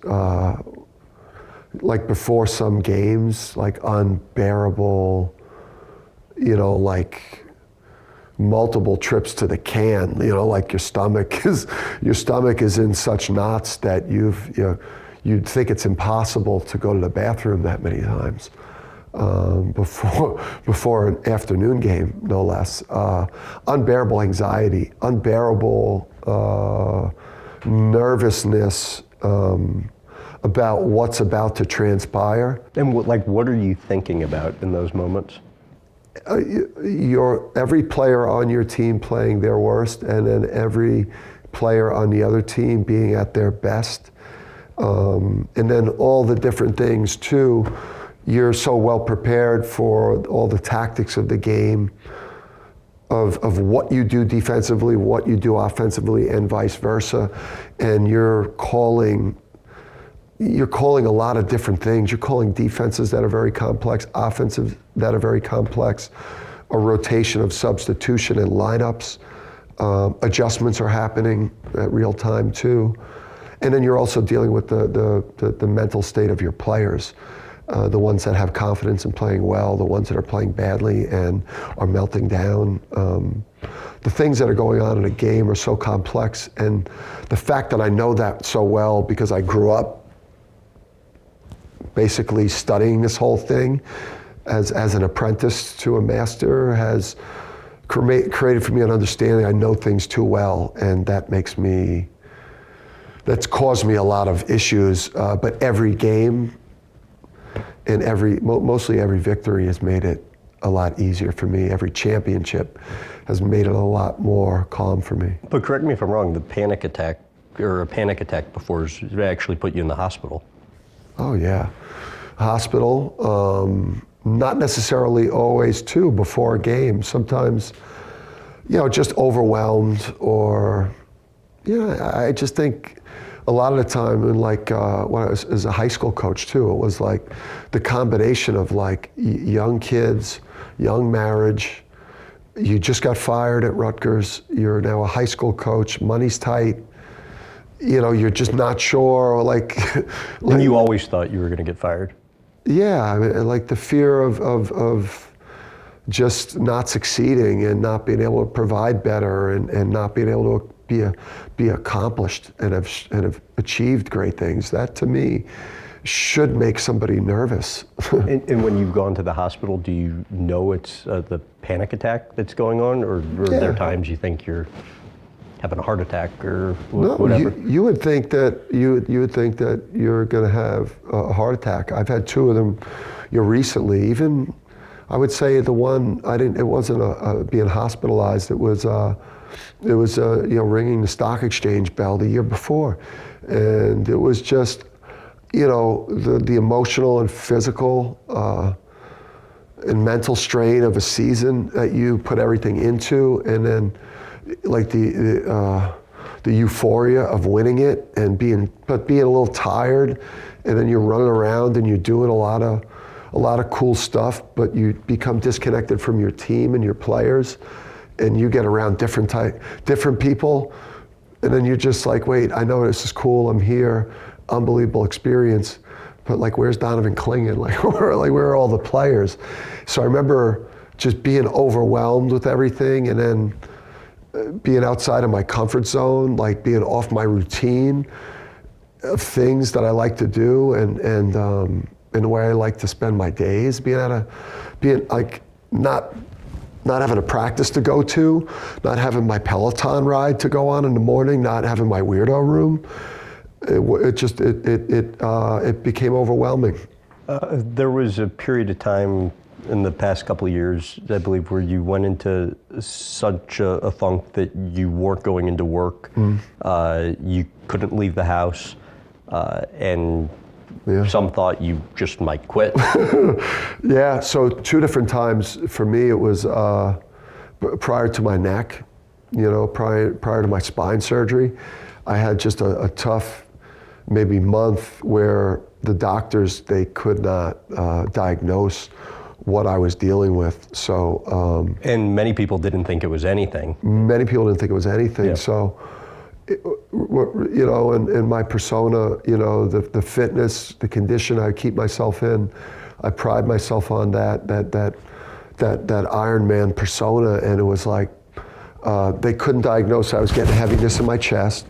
like unbearable, like multiple trips to the can, like your stomach is in such knots that you'd think it's impossible to go to the bathroom that many times. Before an afternoon game, no less. Unbearable anxiety, unbearable nervousness about what's about to transpire. And what are you thinking about in those moments? Every player on your team playing their worst, and then every player on the other team being at their best. And then all the different things too. You're so well prepared for all the tactics of the game, of what you do defensively, what you do offensively, and vice versa. And you're calling a lot of different things. You're calling defenses that are very complex, offensive that are very complex, a rotation of substitution and lineups. Adjustments are happening at real time too. And then you're also dealing with the mental state of your players. The ones that have confidence in playing well, the ones that are playing badly and are melting down. The things that are going on in a game are so complex, and the fact that I know that so well because I grew up basically studying this whole thing as an apprentice to a master has created for me an understanding. I know things too well, and that's caused me a lot of issues, but every game and mostly every victory has made it a lot easier for me. Every championship has made it a lot more calm for me. But correct me if I'm wrong, a panic attack before has actually put you in the hospital. Oh yeah, hospital, not necessarily always too before a game. Sometimes, just overwhelmed, or, I just think a lot of the time, and when I was as a high school coach too, it was like the combination of young kids, young marriage, you just got fired at Rutgers, you're now a high school coach, money's tight, you're just not sure, And you always thought you were going to get fired? Yeah, I mean, the fear of just not succeeding and not being able to provide better and not being able to be accomplished and have achieved great things. That to me should make somebody nervous. And when you've gone to the hospital, do you know it's the panic attack that's going on, or are there times you think you're having a heart attack or whatever? You would think that you're going to have a heart attack. I've had two of them, recently. Even I would say the one it wasn't being hospitalized. It was ringing the stock exchange bell the year before, and it was just the emotional and physical and mental strain of a season that you put everything into, and then the euphoria of winning it and being a little tired, and then you're running around and you're doing a lot of cool stuff, but you become disconnected from your team and your players, and you get around different people, and then you're just like, wait, I know this is cool, I'm here, unbelievable experience, but where's Donovan Clingan? Where are all the players? So I remember just being overwhelmed with everything, and then being outside of my comfort zone, being off my routine, things that I like to do, and the way I like to spend my days, being like not having a practice to go to, not having my Peloton ride to go on in the morning, not having my weirdo room. It became overwhelming. There was a period of time in the past couple of years, I believe, where you went into such a funk that you weren't going into work. You couldn't leave the house, and some thought you just might quit. Yeah, so 2 different times for me. It was prior to my neck, prior to my spine surgery. I had just a tough maybe month where the doctors, they could not diagnose what I was dealing with. So and many people didn't think it was anything. Many people didn't think it was anything. Yeah. So and my persona, the fitness, the condition I keep myself in, I pride myself on that Iron Man persona, and it was like they couldn't diagnose. I was getting heaviness in my chest,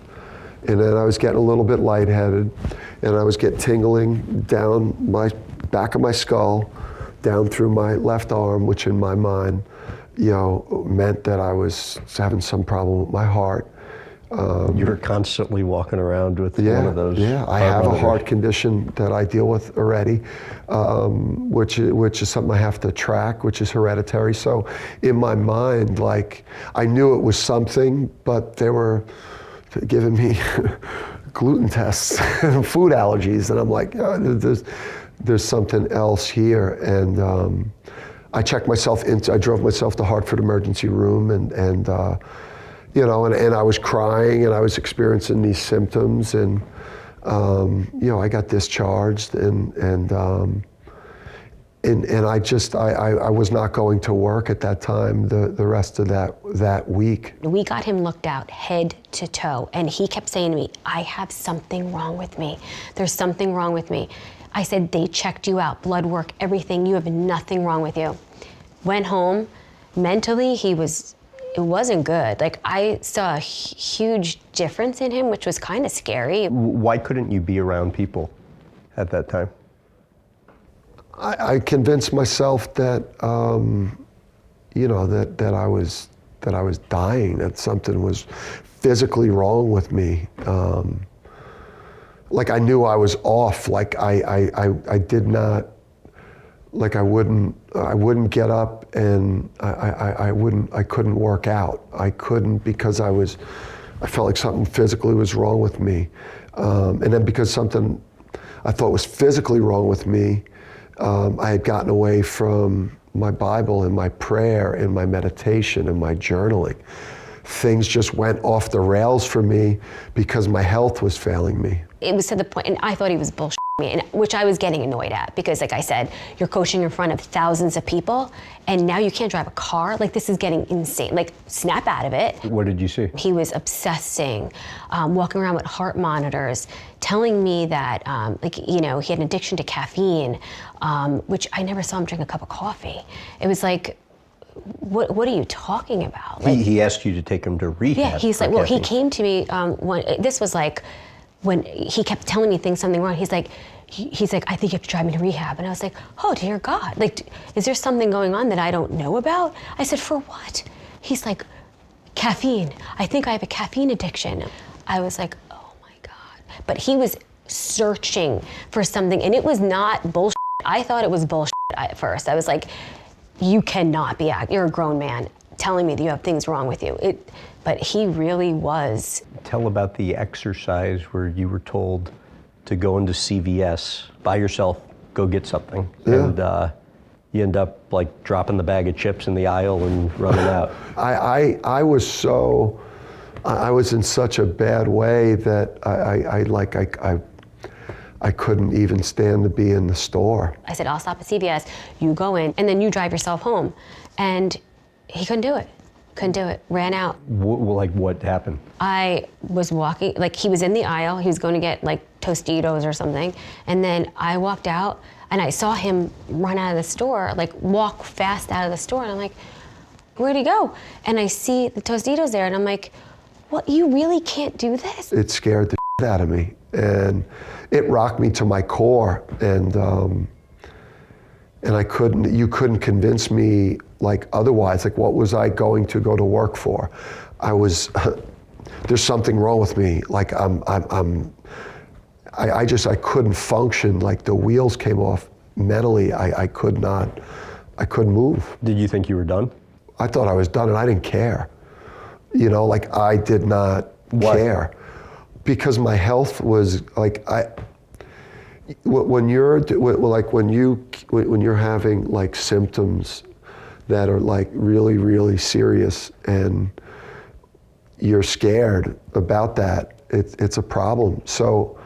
and then I was getting a little bit lightheaded, and I was getting tingling down my back of my skull, down through my left arm, which in my mind, meant that I was having some problem with my heart. You were constantly walking around with one of those. Yeah, I have a heart condition that I deal with already, which is something I have to track, which is hereditary. So in my mind, like, I knew it was something, but they were giving me gluten tests and food allergies, and I'm like, there's something else here. And I checked myself I drove myself to Hartford emergency room, and I was crying, and I was experiencing these symptoms, and I got discharged, and I was not going to work at that time the rest of that week. We got him looked out head to toe, and he kept saying to me, I have something wrong with me. There's something wrong with me. I said, they checked you out, blood work, everything, you have nothing wrong with you. Went home, mentally it wasn't good. Like, I saw a huge difference in him, which was kind of scary. Why couldn't you be around people at that time? I convinced myself that, that I was dying, that something was physically wrong with me. Like, I knew I was off. Like, I did not. Like, I wouldn't get up, and I couldn't work out. I couldn't, because I felt like something physically was wrong with me. And then because something I thought was physically wrong with me, I had gotten away from my Bible and my prayer and my meditation and my journaling. Things just went off the rails for me because my health was failing me. It was to the point, and I thought he was bullshitting me, which I was getting annoyed at, because, like I said, you're coaching in front of thousands of people, and now you can't drive a car. Like, this is getting insane. Like, snap out of it. What did you see? He was obsessing, walking around with heart monitors, telling me that, he had an addiction to caffeine, which I never saw him drink a cup of coffee. It was like, what are you talking about? Like, he asked you to take him to rehab. Yeah, he's like, well, he came to me this was like when he kept telling me something wrong. He's like, I think you have to drive me to rehab. And I was like, oh, dear God. Like, is there something going on that I don't know about? I said, for what? He's like, caffeine. I think I have a caffeine addiction. I was like, oh my God. But he was searching for something, and it was not bullshit. I thought it was bullshit at first. I was like, you cannot be you're a grown man telling me that you have things wrong with you. But he really was. Tell about the exercise where you were told to go into CVS by yourself, go get something. Yeah. And you end up like dropping the bag of chips in the aisle and running out. I was in such a bad way that I couldn't even stand to be in the store. I said, I'll stop at CVS, you go in, and then you drive yourself home. And he couldn't do it. Ran out. What happened? I was walking, like, he was in the aisle, he was going to get like Tostitos or something, and then I walked out and I saw him run out of the store, like walk fast out of the store, and I'm like, where'd he go? And I see the Tostitos there, and I'm like, what, you really can't do this? It scared the shit out of me. And it rocked me to my core. And you couldn't convince me like otherwise. Like, what was I going to go to work for? There's something wrong with me. Like I couldn't function. Like the wheels came off mentally. I couldn't move. Did you think you were done? I thought I was done, and I didn't care. You know, like I did not care, because my health was like when you're having like symptoms that are like really, really serious, and you're scared about that, it's a problem. So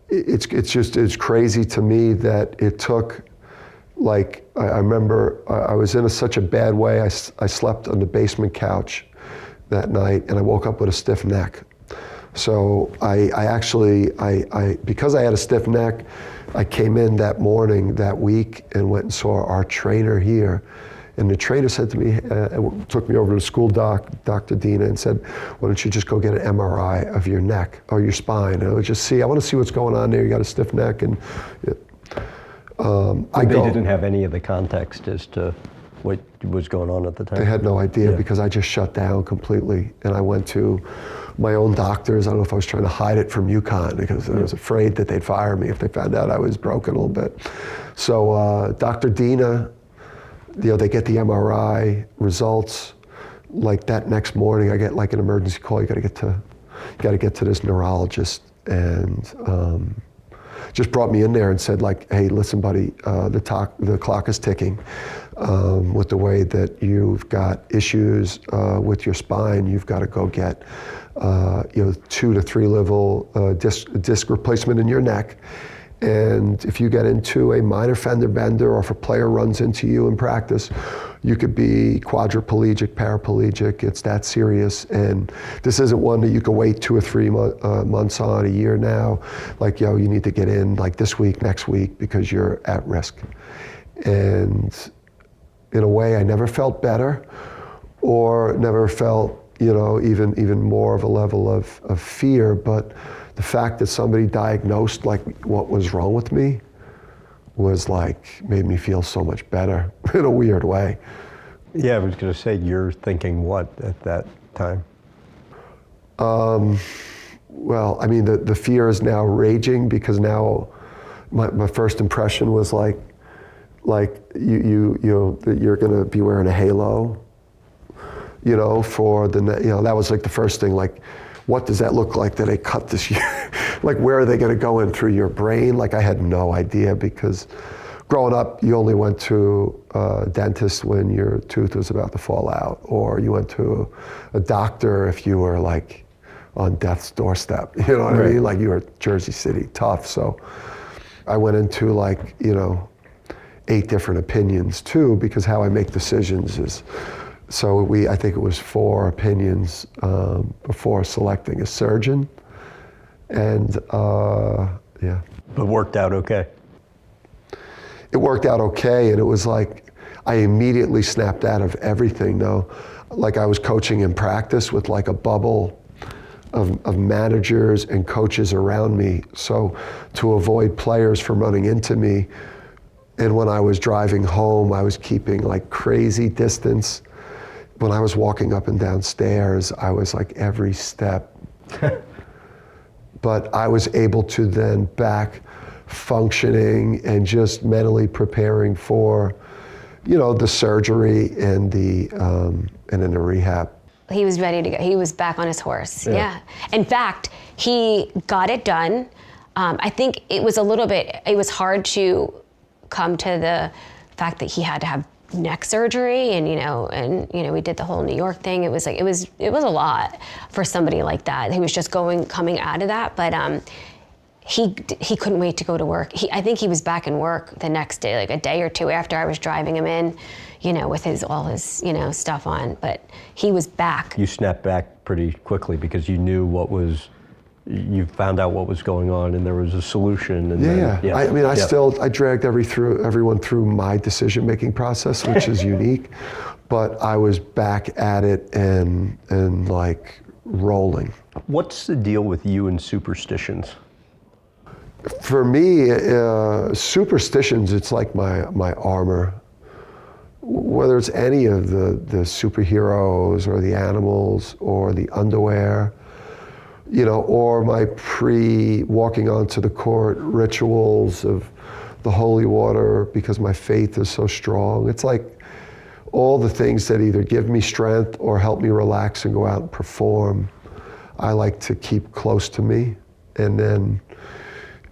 it's crazy to me that it took, like, I remember I was in such a bad way. I slept on the basement couch that night, and I woke up with a stiff neck. So I because I had a stiff neck, I came in that morning, that week, and went and saw our trainer here. And the trainer said to me, took me over to the school doc, Dr. Dina, and said, why don't you just go get an MRI of your neck or your spine? And I want to see what's going on there. You got a stiff neck. And they didn't have any of the context as to what was going on at the time? They had no idea, because I just shut down completely. And I went to my own doctors. I don't know if I was trying to hide it from UConn, because I was afraid that they'd fire me if they found out I was broken a little bit. So Dr. Dina, they get the MRI results. Like that next morning, I get like an emergency call. You got to get to this neurologist, and just brought me in there and said, like, hey, listen, buddy, the clock is ticking with the way that you've got issues with your spine. You've got to go get 2 to 3 level disc replacement in your neck. And if you get into a minor fender bender, or if a player runs into you in practice, you could be quadriplegic, paraplegic. It's that serious. And this isn't one that you can wait 2 or 3 months on, a year now. Like, you need to get in like this week, next week, because you're at risk. And in a way, I never felt better, or never felt, even more of a level of fear. But the fact that somebody diagnosed like what was wrong with me was like, made me feel so much better in a weird way. Yeah, I was going to say, you're thinking what at that time? Well, I mean, the fear is now raging, because now my first impression was like that you're going to be wearing a halo, for that was like the first thing, like, what does that look like that they cut this year? Like, where are they going to go in through your brain? Like, I had no idea, because growing up, you only went to a dentist when your tooth was about to fall out, or you went to a doctor if you were like on death's doorstep. You know what I mean? Like, you were Jersey City tough. So I went into like, 8 different opinions too, because how I make decisions is, so I think it was 4 opinions before selecting a surgeon, and yeah. But worked out okay. It worked out okay, and it was like, I immediately snapped out of everything though. Like, I was coaching in practice with like a bubble of managers and coaches around me, so to avoid players from running into me. And when I was driving home, I was keeping like crazy distance. When I was walking up and down stairs, I was like every step. But I was able to then back functioning and just mentally preparing for, the surgery and and then the rehab. He was ready to go. He was back on his horse. Yeah. In fact, he got it done. I think it was hard to come to the fact that he had to have neck surgery, and we did the whole New York thing. It was a lot for somebody like that who was just coming out of that. But he couldn't wait to go to work. I think he was back in work the next day, like a day or 2 after I was driving him in, with all his stuff on. But he was back. You snapped back pretty quickly, because you knew you found out what was going on, and there was a solution. And I dragged everyone through my decision-making process, which is unique, but I was back at it and like rolling. What's the deal with you and Superstitions? For me, superstitions, it's like my armor. Whether it's any of the superheroes or the animals or the underwear, or my walking onto the court rituals of the holy water because my faith is so strong. It's like all the things that either give me strength or help me relax and go out and perform, I like to keep close to me. And then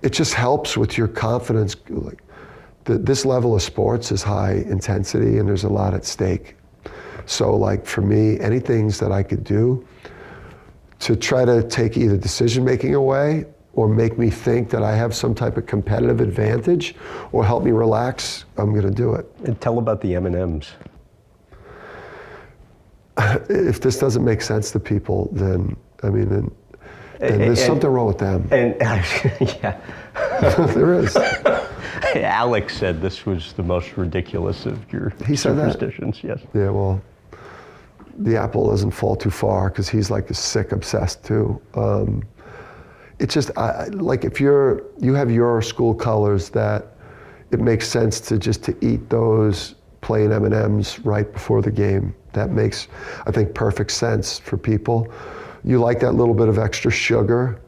it just helps with your confidence. Like this level of sports is high intensity and there's a lot at stake. So like for me, any things that I could do to try to take either decision-making away or make me think that I have some type of competitive advantage or help me relax, I'm gonna do it. And tell about the M&Ms. If this doesn't make sense to people, then there's something wrong with them. And yeah. There is. Alex said this was the most ridiculous of your superstitions, yes. Yeah, well, the apple doesn't fall too far because he's like sick obsessed too. It's just like if you have your school colors, that it makes sense to eat those plain M&Ms right before the game. That makes, I think, perfect sense for people. You like that little bit of extra sugar,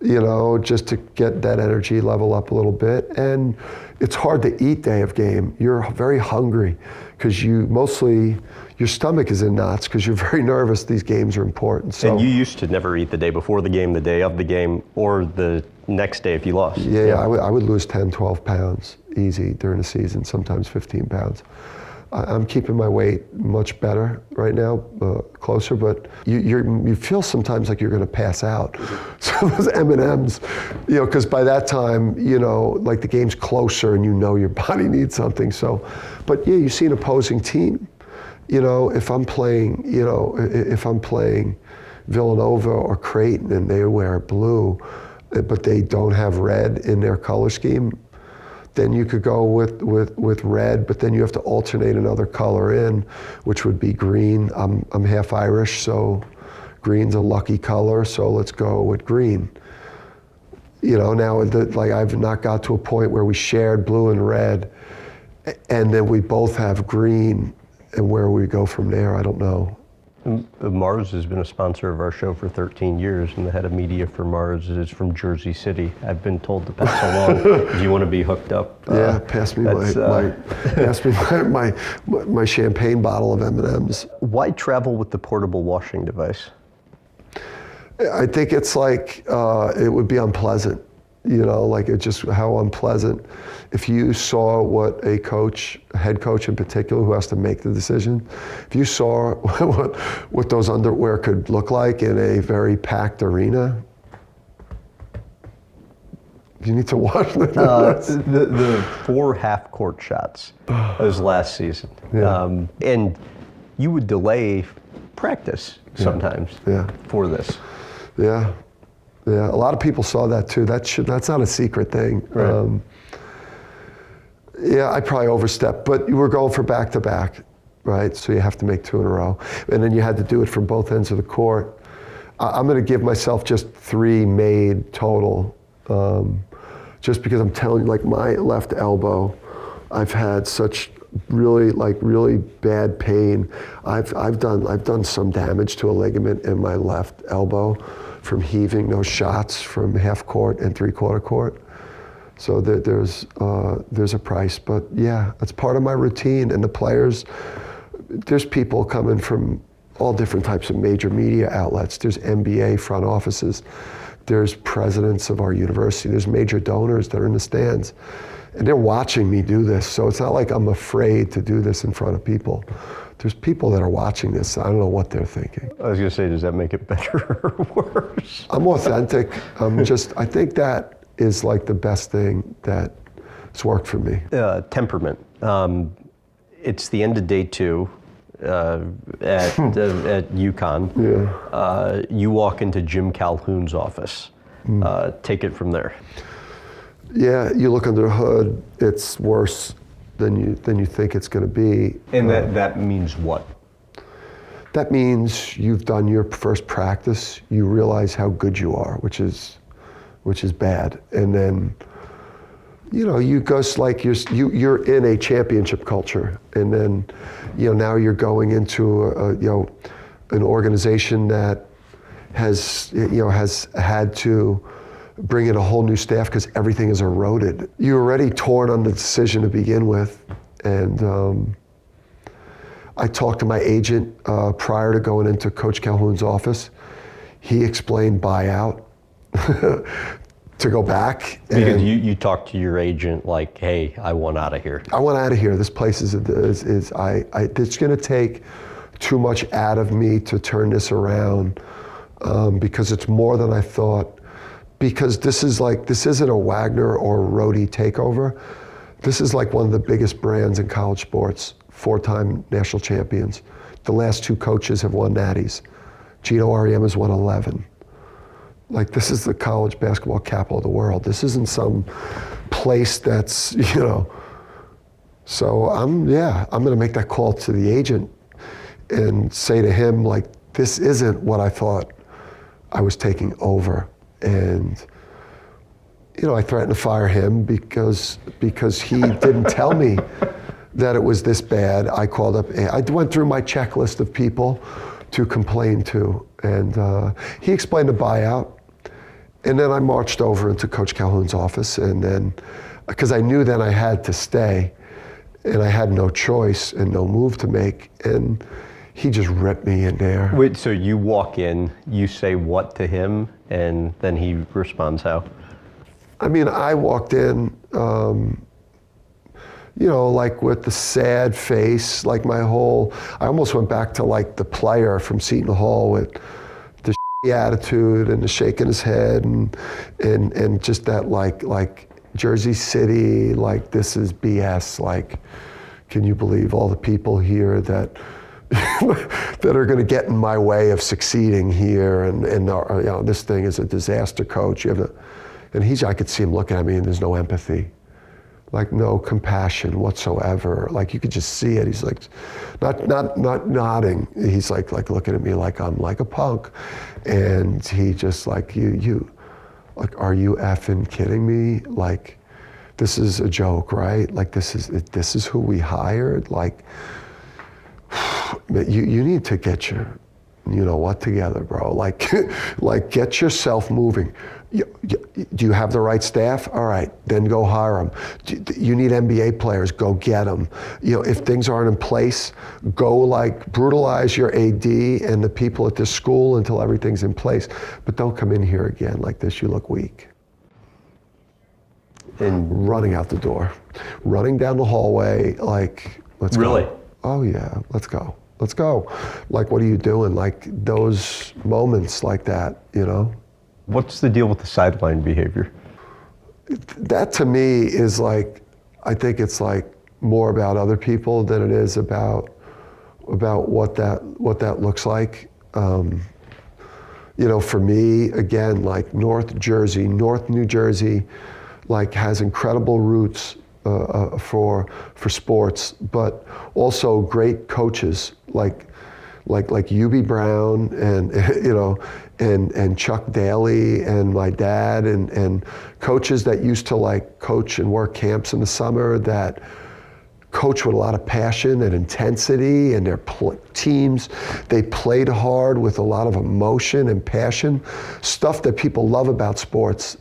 just to get that energy level up a little bit. And it's hard to eat day of game. You're very hungry because your stomach is in knots because you're very nervous. These games are important. So, and you used to never eat the day before the game, the day of the game, or the next day if you lost. Yeah. I would lose 10, 12 pounds easy during the season, sometimes 15 pounds. I'm keeping my weight much better right now, closer, but you feel sometimes like you're gonna pass out. So those M&Ms, because by that time, like the game's closer and your body needs something. So, but yeah, you see an opposing team. If I'm playing Villanova or Creighton and they wear blue, but they don't have red in their color scheme, then you could go with red, but then you have to alternate another color in, which would be green. I'm half Irish, so green's a lucky color, so let's go with green. Now I've not got to a point where we shared blue and red, and then we both have green, and where we go from there, I don't know. Mars has been a sponsor of our show for 13 years, and the head of media for Mars is from Jersey City. I've been told to pass along if you want to be hooked up. Yeah, pass me my champagne bottle of M&Ms. Why travel with the portable washing device? I think it's like it would be unpleasant. It's just how unpleasant. If you saw what a head coach in particular, who has to make the decision, if you saw what those underwear could look like in a very packed arena, you need to watch them. The 4 half-court shots was last season. Yeah. And you would delay practice sometimes for this. Yeah. Yeah, a lot of people saw that too. That's not a secret thing. Right. I probably overstepped, but you were going for back-to-back, right? So you have to make 2 in a row. And then you had to do it from both ends of the court. I'm gonna give myself just 3 made total, just because I'm telling you, like my left elbow, I've had such really bad pain. I've done some damage to a ligament in my left elbow from heaving those shots from half court and 3/4 court. So there's a price, but yeah, it's part of my routine. And the players, there's people coming from all different types of major media outlets. There's NBA front offices. There's presidents of our university. There's major donors that are in the stands. And they're watching me do this. So it's not like I'm afraid to do this in front of people. There's people that are watching this. I don't know what they're thinking. I was gonna say, does that make it better or worse? I'm authentic. I think that is like the best thing that's worked for me. Temperament. It's the end of day 2 at UConn. Yeah. You walk into Jim Calhoun's office. Take it from there. Yeah, you look under the hood, it's worse than you think it's going to be. And that means what? That means you've done your first practice, you realize how good you are, which is which is bad. And then, you go like you're in a championship culture, and then, now you're going into an organization that has had to bring in a whole new staff because everything is eroded. You're already torn on the decision to begin with, and I talked to my agent prior to going into Coach Calhoun's office. He explained buyout to go back. Because you talked to your agent like, hey, I want out of here. I want out of here. This place it's going to take too much out of me to turn this around because it's more than I thought. Because this isn't a Wagner or Rhodey takeover. This is like one of the biggest brands in college sports, 4-time national champions. The last 2 coaches have won natties. Gino Auriemma has won 11. Like, this is the college basketball capital of the world. This isn't some place that's, So I'm gonna make that call to the agent and say to him, like, this isn't what I thought I was taking over. And, I threatened to fire him because he didn't tell me that it was this bad. I called up, I went through my checklist of people to complain to, and he explained the buyout. And then I marched over into Coach Calhoun's office, and then, because I knew then I had to stay, and I had no choice and no move to make, and he just ripped me in there. Wait, so you walk in, you say what to him, and then he responds how? I mean, I walked in, like with the sad face, like I almost went back to like the player from Seton Hall with the attitude and the shaking his head and just that like Jersey City, like this is BS, like can you believe all the people here that that are going to get in my way of succeeding here, and this thing is a disaster, coach. I could see him looking at me, and there's no empathy, like no compassion whatsoever. Like you could just see it. He's like, not nodding. He's like looking at me like I'm like a punk, and he just like you, like, are you effing kidding me? Like, this is a joke, right? Like this is who we hired. Like, you need to get your, together, bro. Like get yourself moving. Do you have the right staff? All right, then go hire them. You need NBA players, go get them. If things aren't in place, go like brutalize your AD and the people at this school until everything's in place. But don't come in here again like this, you look weak. And running out the door, running down the hallway, like, let's go. Really? Oh yeah, let's go. Let's go. Like, what are you doing? Like those moments like that, What's the deal with the sideline behavior? That to me is like, I think it's like more about other people than it is about what that looks like. For me, again, like North New Jersey, like has incredible roots for sports, but also great coaches like UB Brown and Chuck Daly and my dad and coaches that used to like coach and work camps in the summer that coach with a lot of passion and intensity, and their teams, they played hard with a lot of emotion and passion, stuff that people love about sports.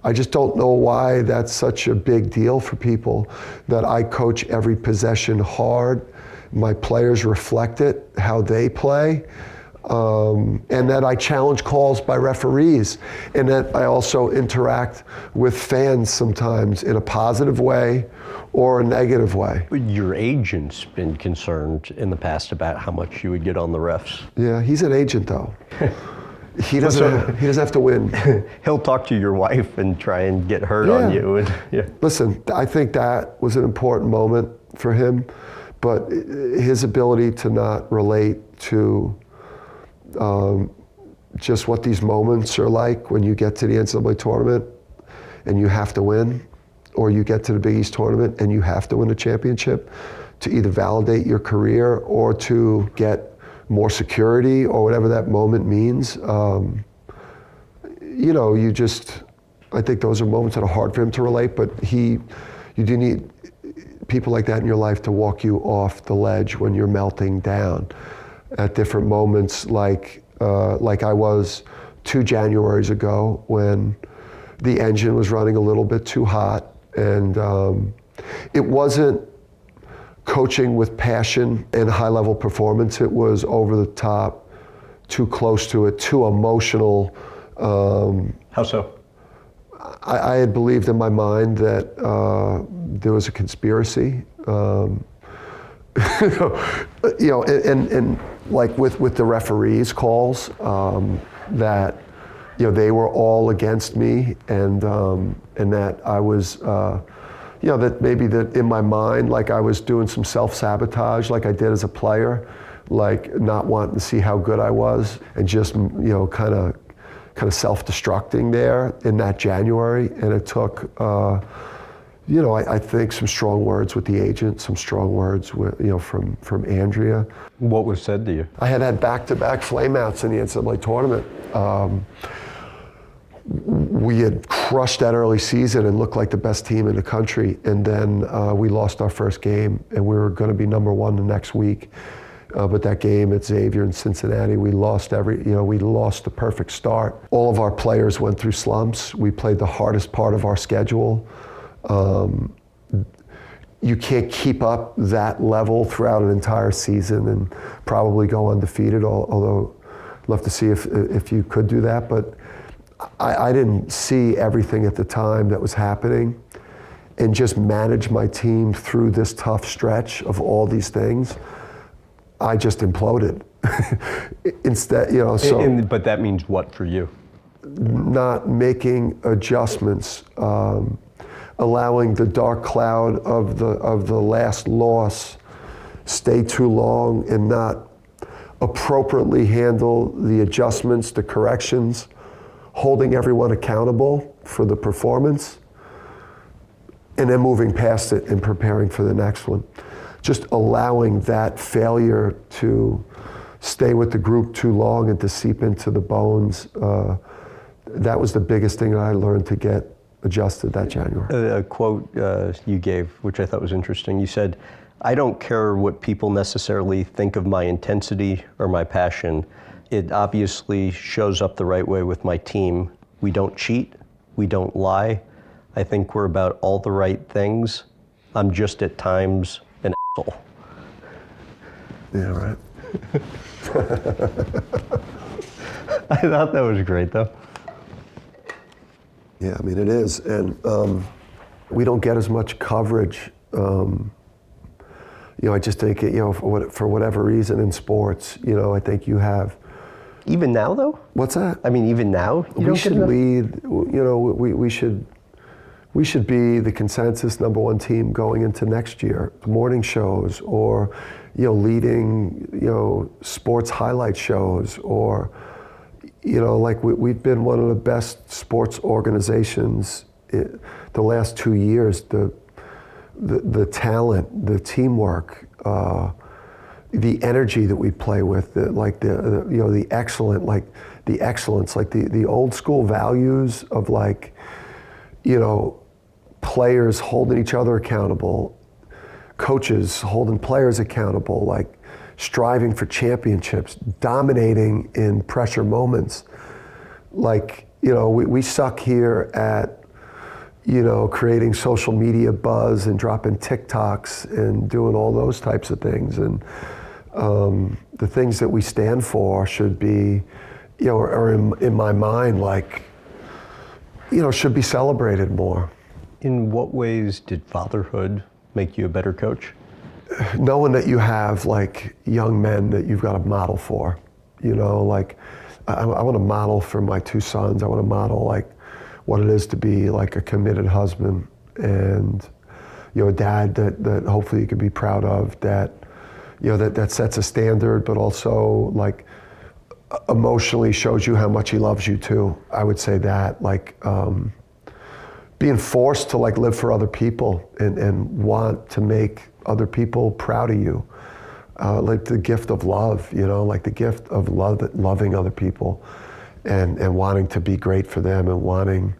I just don't know why that's such a big deal for people, that I coach every possession hard. My players reflect it, how they play, and that I challenge calls by referees, and that I also interact with fans sometimes in a positive way or a negative way. Your agent's been concerned in the past about how much you would get on the refs. Yeah, he's an agent though. He doesn't have to win. He'll talk to your wife and try and get hurt on you. And, Listen, I think that was an important moment for him, but his ability to not relate to just what these moments are like when you get to the NCAA tournament and you have to win, or you get to the Big East tournament and you have to win a championship to either validate your career or to get more security or whatever that moment means. I think those are moments that are hard for him to relate, but you do need people like that in your life to walk you off the ledge when you're melting down at different moments, like I was 2 Januaries ago when the engine was running a little bit too hot, and it wasn't coaching with passion and high-level performance. It was over the top, too close to it, too emotional. How so? I had believed in my mind that there was a conspiracy, and like with the referees' calls, that they were all against me, and that I was, that maybe that in my mind, like I was doing some self-sabotage, like I did as a player, like not wanting to see how good I was, and just kind of self-destructing there in that January. And it took, I think some strong words with the agent, some strong words with, from Andrea. What was said to you? I had back-to-back flameouts in the NCAA tournament. We had crushed that early season and looked like the best team in the country. And then we lost our first game, and we were going to be #1 the next week. But that game at Xavier in Cincinnati, we lost we lost the perfect start. All of our players went through slumps. We played the hardest part of our schedule. You can't keep up that level throughout an entire season and probably go undefeated, although I'd love to see if you could do that. But I didn't see everything at the time that was happening, and just manage my team through this tough stretch of all these things. I just imploded. Instead, But that means what for you? Not making adjustments, allowing the dark cloud of the last loss stay too long, and not appropriately handle the adjustments, the corrections, holding everyone accountable for the performance, and then moving past it and preparing for the next one. Just allowing that failure to stay with the group too long and to seep into the bones. That was the biggest thing that I learned to get adjusted that January. A quote you gave, which I thought was interesting. You said, "I don't care what people necessarily think of my intensity or my passion. It obviously shows up the right way with my team. We don't cheat. We don't lie. I think we're about all the right things. I'm just at times an asshole." Yeah, right. I thought that was great, though. Yeah, I mean, it is. And we don't get as much coverage. I just think, for whatever reason in sports, I think you have. Even now, though? What's that? I mean, even now? We should lead, we should be the consensus #1 team going into next year. Morning shows, or, leading, sports highlight shows, or, like we've been one of the best sports organizations the last 2 years. The talent, the teamwork, the energy that we play with, the excellence, like the old school values of players holding each other accountable, coaches holding players accountable, like striving for championships, dominating in pressure moments. We suck here at, creating social media buzz and dropping TikToks and doing all those types of things. And the things that we stand for should be, or in my mind, should be celebrated more. In what ways did fatherhood make you a better coach? Knowing that you have young men that you've got to model for, I want to model for my 2 sons. I want to model what it is to be a committed husband, and a dad that hopefully you can be proud of, that that sets a standard, but also emotionally shows you how much he loves you too. I would say that being forced to live for other people and want to make other people proud of you, the gift of love, the gift of loving other people, and wanting to be great for them and wanting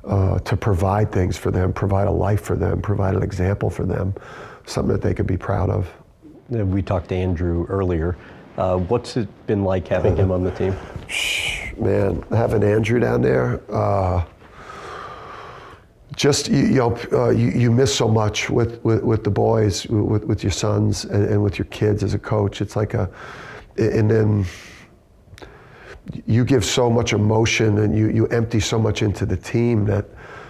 to provide things for them, provide a life for them, provide an example for them, something that they could be proud of. We talked to Andrew earlier. What's it been like having him on the team? Man, having Andrew down there, just you miss so much with the boys, with your sons and with your kids as a coach. It's like and then you give so much emotion and you empty so much into the team that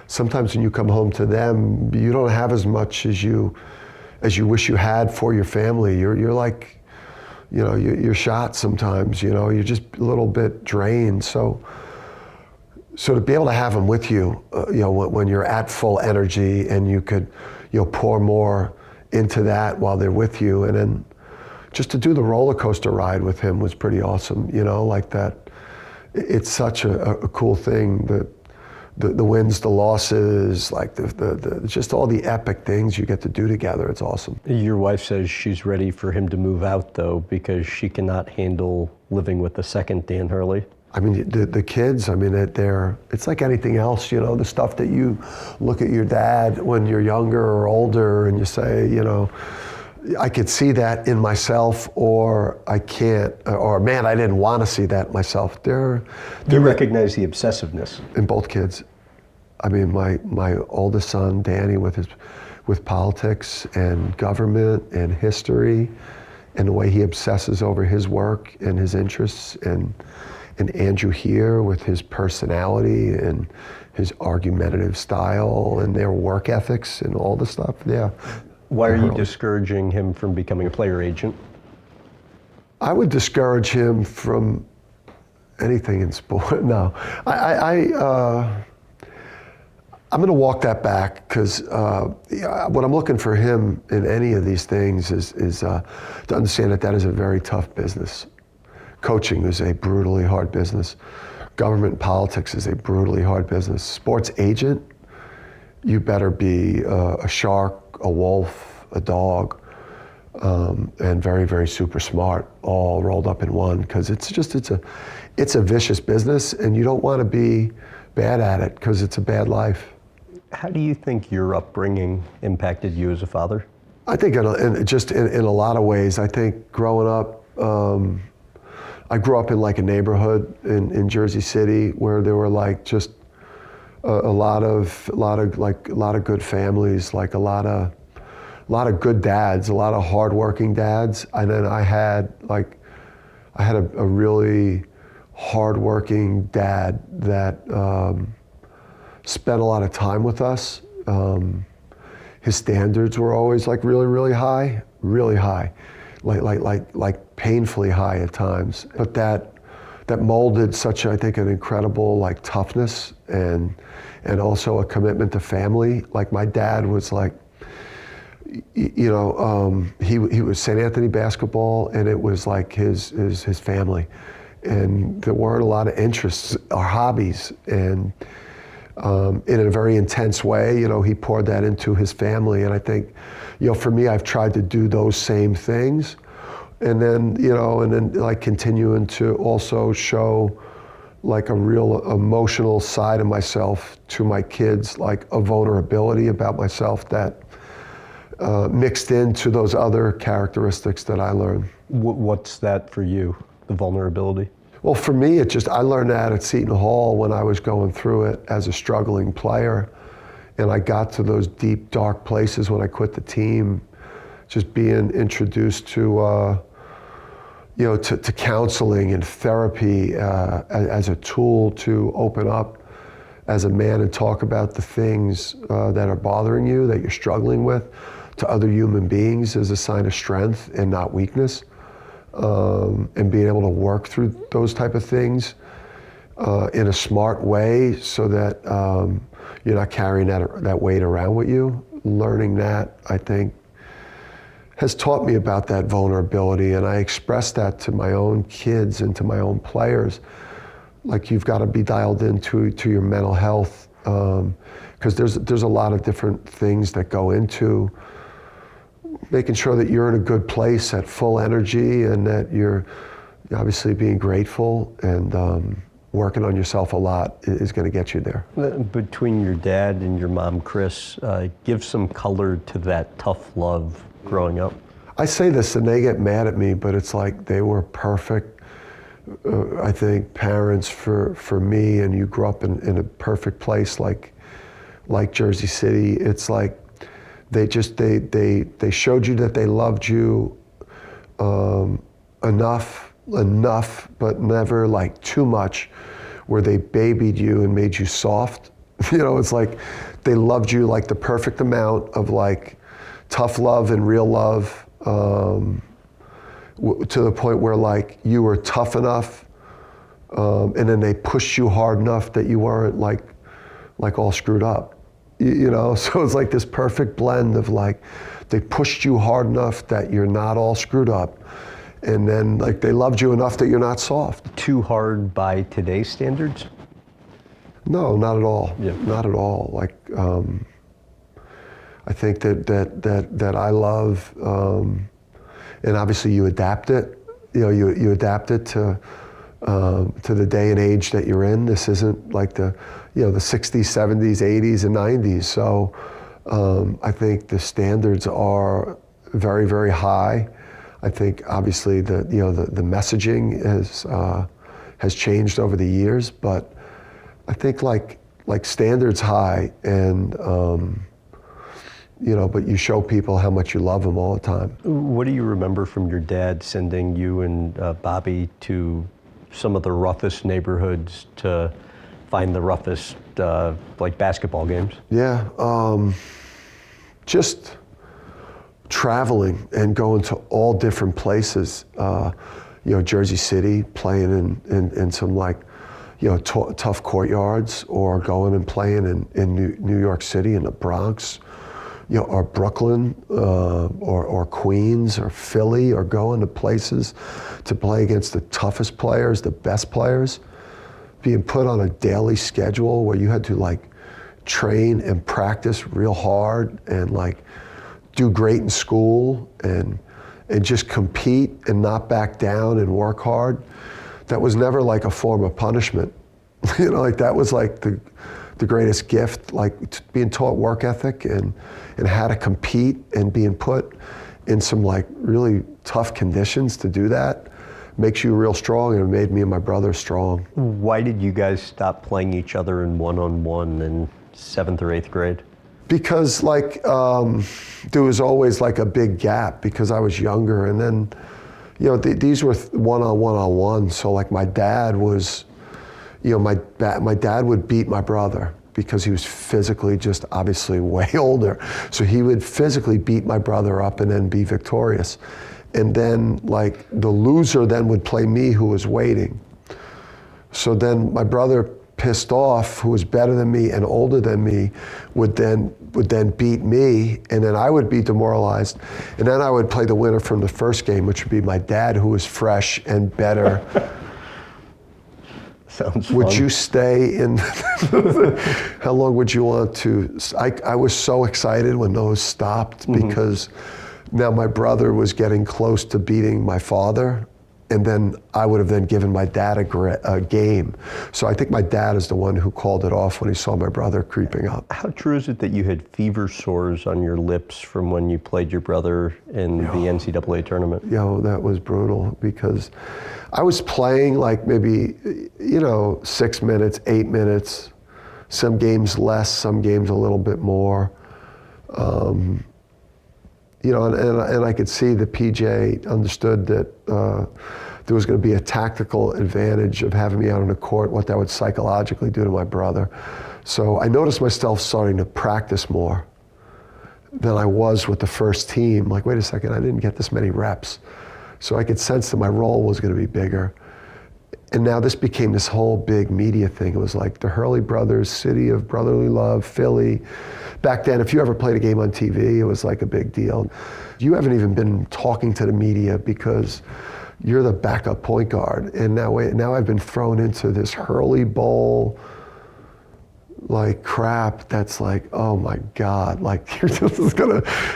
sometimes when you come home to them, you don't have as much as you wish you had for your family. You're like, you're shot sometimes. You're just a little bit drained. So to be able to have them with you, when you're at full energy and you could, pour more into that while they're with you, and then just to do the roller coaster ride with him was pretty awesome. Like that. It's such a cool thing. The wins, the losses, like the just all the epic things you get to do together. It's awesome. Your wife says she's ready for him to move out though, because she cannot handle living with the second Dan Hurley. I mean, the kids, it's like anything else, the stuff that you look at your dad when you're younger or older and you say, I could see that in myself, or I can't, or man, I didn't want to see that myself. You recognize the obsessiveness in both kids. I mean, my oldest son, Danny, with politics and government and history, and the way he obsesses over his work and his interests, and Andrew here with his personality and his argumentative style and their work ethics and all the stuff. Yeah. Why are you discouraging him from becoming a player agent? I would discourage him from anything in sport. No, I'm going to walk that back, because what I'm looking for him in any of these things is to understand that is a very tough business. Coaching is a brutally hard business. Government and politics is a brutally hard business. Sports agent, you better be a shark, a wolf, a dog, and very, very super smart, all rolled up in one, because it's a vicious business, and you don't want to be bad at it because it's a bad life. How do you think your upbringing impacted you as a father? I think in a lot of ways. I think growing up, I grew up in like a neighborhood in Jersey City where there were like just a lot of good families, like a lot of good dads, a lot of hardworking dads, and then I had a really hardworking dad that spent a lot of time with us. His standards were always like really, really high, like painfully high at times. But that molded such, I think, an incredible like toughness and also a commitment to family. Like my dad was like, he was St. Anthony basketball, and it was like his family, and there weren't a lot of interests or hobbies, and in a very intense way, he poured that into his family. And I think, for me, I've tried to do those same things, and then like continuing to also show like a real emotional side of myself to my kids, like a vulnerability about myself that mixed into those other characteristics that I learned. What's that for you, the vulnerability? Well, for me, I learned that at Seton Hall when I was going through it as a struggling player. And I got to those deep, dark places when I quit the team, just being introduced to counseling and therapy as a tool to open up as a man and talk about the things that are bothering you, that you're struggling with, to other human beings as a sign of strength and not weakness. And being able to work through those type of things in a smart way so that you're not carrying that weight around with you. Learning that, I think, has taught me about that vulnerability, and I express that to my own kids and to my own players. Like, you've got to be dialed into your mental health, because there's a lot of different things that go into making sure that you're in a good place at full energy, and that you're obviously being grateful, and working on yourself a lot is going to get you there. Between your dad and your mom, Chris, give some color to that tough love growing up. I say this and they get mad at me, but it's like they were perfect, I think, parents for me, and you grew up in a perfect place like Jersey City. It's like they showed you that they loved you enough, but never like too much, where they babied you and made you soft. You know, it's like they loved you like the perfect amount of like tough love and real love, to the point where like you were tough enough, and then they pushed you hard enough that you weren't like all screwed up. You know, so it's like this perfect blend of like, they pushed you hard enough that you're not all screwed up, and then like they loved you enough that you're not soft. Too hard by today's standards? No, not at all. Yeah. Not at all. Like, I think that I love, and obviously you adapt it. You know, you adapt it to the day and age that you're in. This isn't like the 60s, 70s, 80s, and 90s. So I think the standards are very, very high. I think obviously the messaging has changed over the years, but I think like standards high, and but you show people how much you love them all the time. What do you remember from your dad sending you and Bobby to some of the roughest neighborhoods to find the roughest like basketball games? Yeah, just traveling and going to all different places. Jersey City, playing in some like tough courtyards, or going and playing in New York City, in the Bronx, or Brooklyn, or Queens, or Philly, or going to places to play against the toughest players, the best players, being put on a daily schedule where you had to like train and practice real hard and like do great in school and just compete and not back down and work hard. That was never like a form of punishment. Like that was like the greatest gift, like being taught work ethic and how to compete, and being put in some like really tough conditions to do that makes you real strong, and it made me and my brother strong. Why did you guys stop playing each other in one-on-one in 7th or 8th grade? Because like there was always like a big gap because I was younger, and then these were one-on-one. So like my dad was, my dad would beat my brother because he was physically just obviously way older. So he would physically beat my brother up and then be victorious. And then like the loser then would play me, who was waiting. So then my brother, pissed off, who was better than me and older than me, would then beat me, and then I would be demoralized. And then I would play the winner from the first game, which would be my dad, who was fresh and better. Sounds Would fun. you stay in? How long would you want to? I was so excited when those stopped, because now my brother was getting close to beating my father, and then I would have then given my dad a game. So I think my dad is the one who called it off when he saw my brother creeping up. How true is it that you had fever sores on your lips from when you played your brother in the NCAA tournament? That was brutal, because I was playing like maybe 6 minutes, 8 minutes, some games less, some games a little bit more. And I could see that PJ understood that there was going to be a tactical advantage of having me out on the court, what that would psychologically do to my brother. So I noticed myself starting to practice more than I was with the first team. Like, wait a second, I didn't get this many reps. So I could sense that my role was going to be bigger. And now this became this whole big media thing. It was like the Hurley brothers, city of brotherly love, Philly. Back then, if you ever played a game on TV, it was like a big deal. You haven't even been talking to the media because you're the backup point guard. And now I've been thrown into this Hurley Bowl like crap that's like, oh my God, like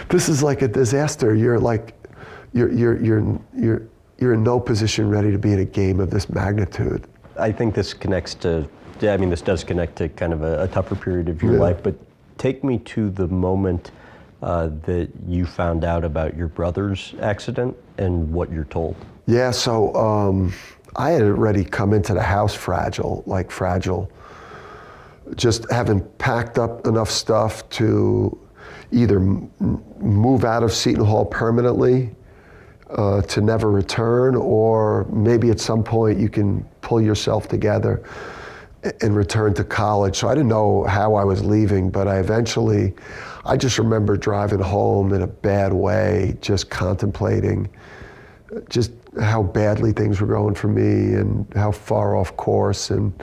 this is like a disaster. You're in no position ready to be in a game of this magnitude. I think this connects to, I mean, this does connect to kind of a tougher period of your life, but take me to the moment that you found out about your brother's accident and what you're told. Yeah, so I had already come into the house fragile, just having packed up enough stuff to either move out of Seton Hall permanently to never return, or maybe at some point you can pull yourself together and return to college. So I didn't know how I was leaving, but I just remember driving home in a bad way, just contemplating just how badly things were going for me and how far off course and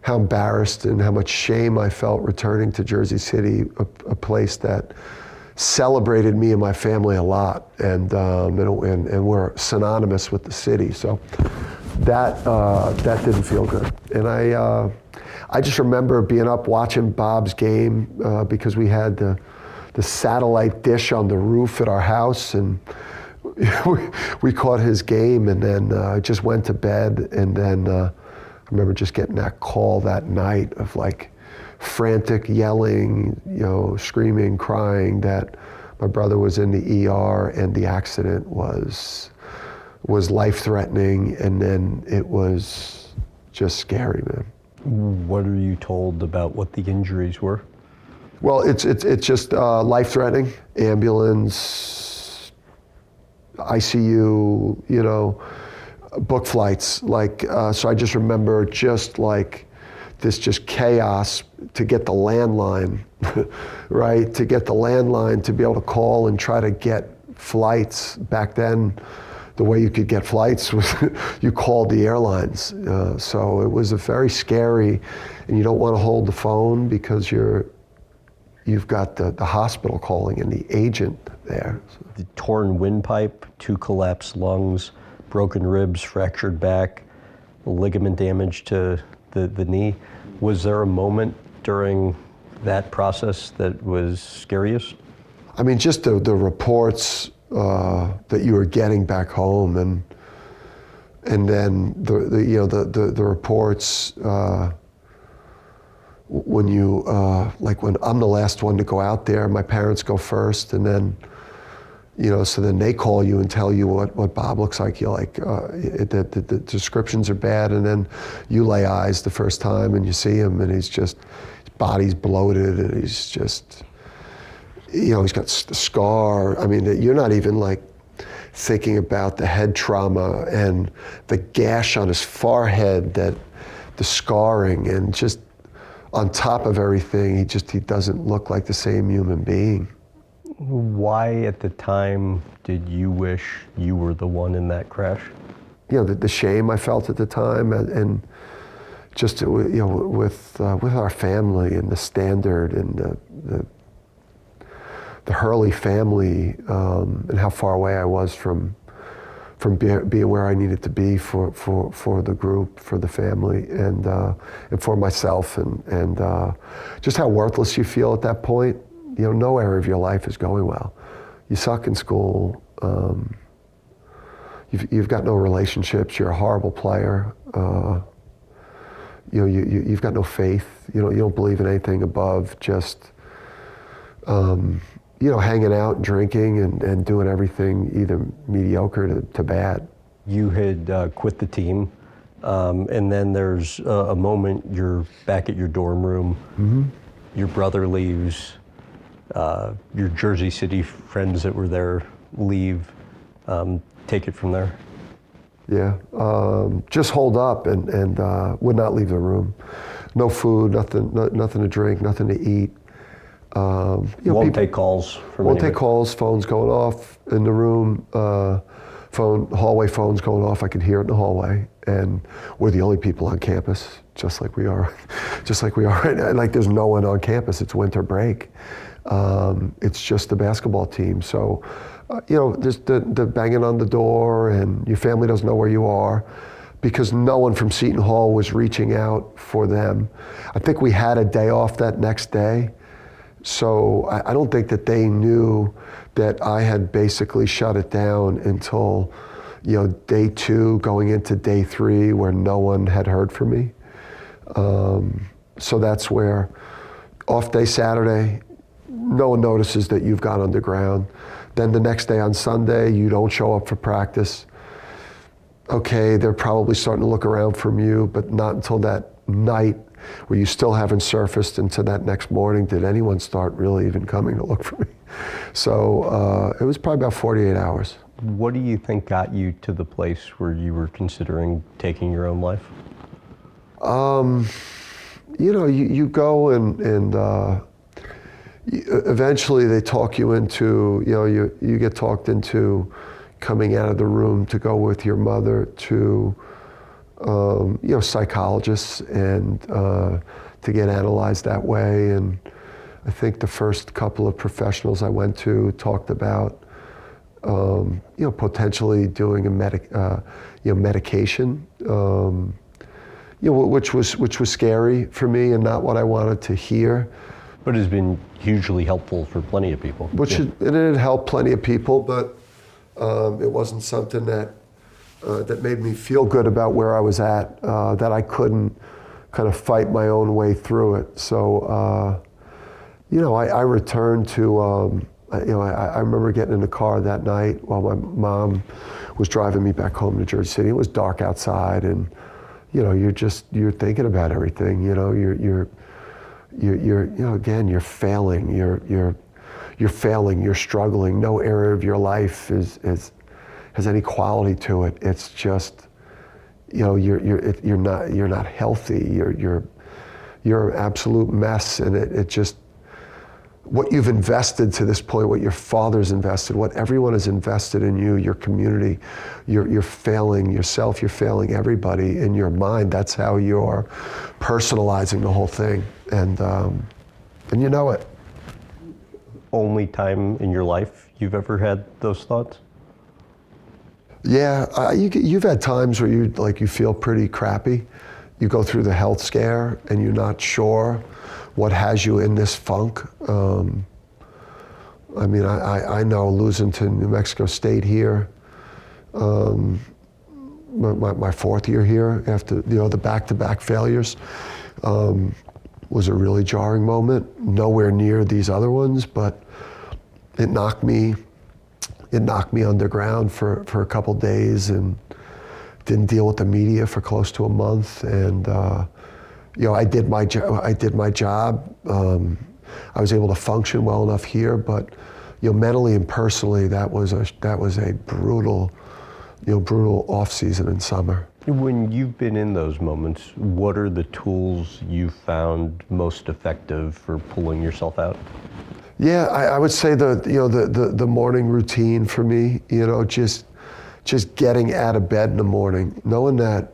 how embarrassed and how much shame I felt returning to Jersey City, a place that celebrated me and my family a lot, and we're synonymous with the city. So that didn't feel good. And I just remember being up watching Bob's game because we had the satellite dish on the roof at our house, and we caught his game, and then just went to bed, and then I remember just getting that call that night of like frantic yelling, screaming, crying that my brother was in the ER and the accident was life-threatening, and then it was just scary, man. What are you told about what the injuries were? Well, it's just life-threatening, ambulance, ICU, book flights. So I just remember just like this just chaos to get the landline, right? To get the landline to be able to call and try to get flights. Back then, the way you could get flights was you called the airlines. So it was a very scary, and you don't want to hold the phone because you've got the hospital calling and the agent there. The torn windpipe, 2 collapsed lungs, broken ribs, fractured back, ligament damage to the knee. Was there a moment during that process that was scariest? I mean, just the reports that you were getting back home, and then the reports when you when I'm the last one to go out there, my parents go first, and then so then they call you and tell you what Bob looks like. You're like, the descriptions are bad, and then you lay eyes the first time and you see him, and his body's bloated, and he's just, he's got the scar. I mean, you're not even like thinking about the head trauma and the gash on his forehead, the scarring, and just on top of everything, he doesn't look like the same human being. Why at the time did you wish you were the one in that crash? The shame I felt at the time, and just with our family and the Standard and the Hurley family, and how far away I was from being where I needed to be for the group, for the family, and for myself, and just how worthless you feel at that point. No area of your life is going well. You suck in school. You've got no relationships. You're a horrible player. You've got no faith. You don't believe in anything above just hanging out and drinking and doing everything either mediocre to bad. You had quit the team, and then there's a moment you're back at your dorm room. Mm-hmm. Your brother leaves. Your Jersey City friends that were there leave. Take it from there. Yeah, just holed up and would not leave the room. No food, nothing to drink, nothing to eat. Won't take calls from Won't anybody. take calls. Phones going off in the room. Hallway phones going off. I could hear it in the hallway, and we're the only people on campus, just like we are right now. Like there's no one on campus. It's winter break. It's just the basketball team. So, there's the banging on the door, and your family doesn't know where you are because no one from Seton Hall was reaching out for them. I think we had a day off that next day. So I don't think that they knew that I had basically shut it down until, day 2 going into day 3 where no one had heard from me. So that's where off day Saturday, no one notices that you've gone underground. Then the next day on Sunday, you don't show up for practice. Okay, they're probably starting to look around from you, but not until that night where you still haven't surfaced into that next morning did anyone start really even coming to look for me. So it was probably about 48 hours. What do you think got you to the place where you were considering taking your own life? You go and eventually they talk you into, you get talked into coming out of the room to go with your mother to, psychologists and to get analyzed that way. And I think the first couple of professionals I went to talked about, potentially doing a medication, which was scary for me and not what I wanted to hear. But has been hugely helpful for plenty of people. And it helped plenty of people, but it wasn't something that made me feel good about where I was at, that I couldn't kind of fight my own way through it. So, I returned to, I remember getting in the car that night while my mom was driving me back home to Jersey City. It was dark outside, and you're thinking about everything. Again, you're failing. You're failing. You're struggling. No area of your life has any quality to it. It's just, you're not healthy. You're an absolute mess, and it just, what you've invested to this point, what your father's invested, what everyone has invested in you, your community, you're failing yourself, you're failing everybody in your mind. That's how you're personalizing the whole thing, and you know it. Only time in your life you've ever had those thoughts? Yeah, you've had times where you feel pretty crappy. You go through the health scare and you're not sure what has you in this funk. I know losing to New Mexico State here, my 4th year here after the back-to-back failures, was a really jarring moment. Nowhere near these other ones, but it knocked me underground for a couple days, and didn't deal with the media for close to a month. And I did my job. I was able to function well enough here, but mentally and personally, that was a brutal off season in summer. When you've been in those moments, what are the tools you found most effective for pulling yourself out? Yeah, I would say the morning routine for me, just getting out of bed in the morning, knowing that,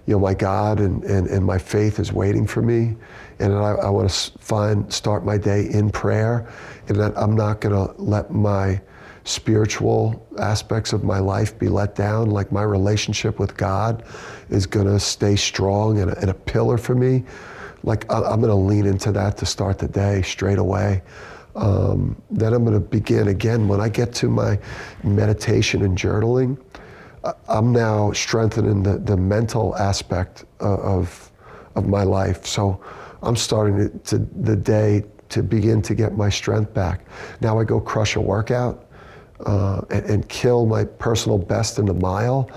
my God and my faith is waiting for me, and I want to start my day in prayer, and that I'm not going to let my spiritual aspects of my life be let down. Like, my relationship with God is going to stay strong and a pillar for me. Like, I'm going to lean into that to start the day straight away. Then I'm going to begin again. When I get to my meditation and journaling, I'm now strengthening the mental aspect of my life. So I'm starting the day to begin to get my strength back. Now I go crush a workout and kill my personal best in the mile.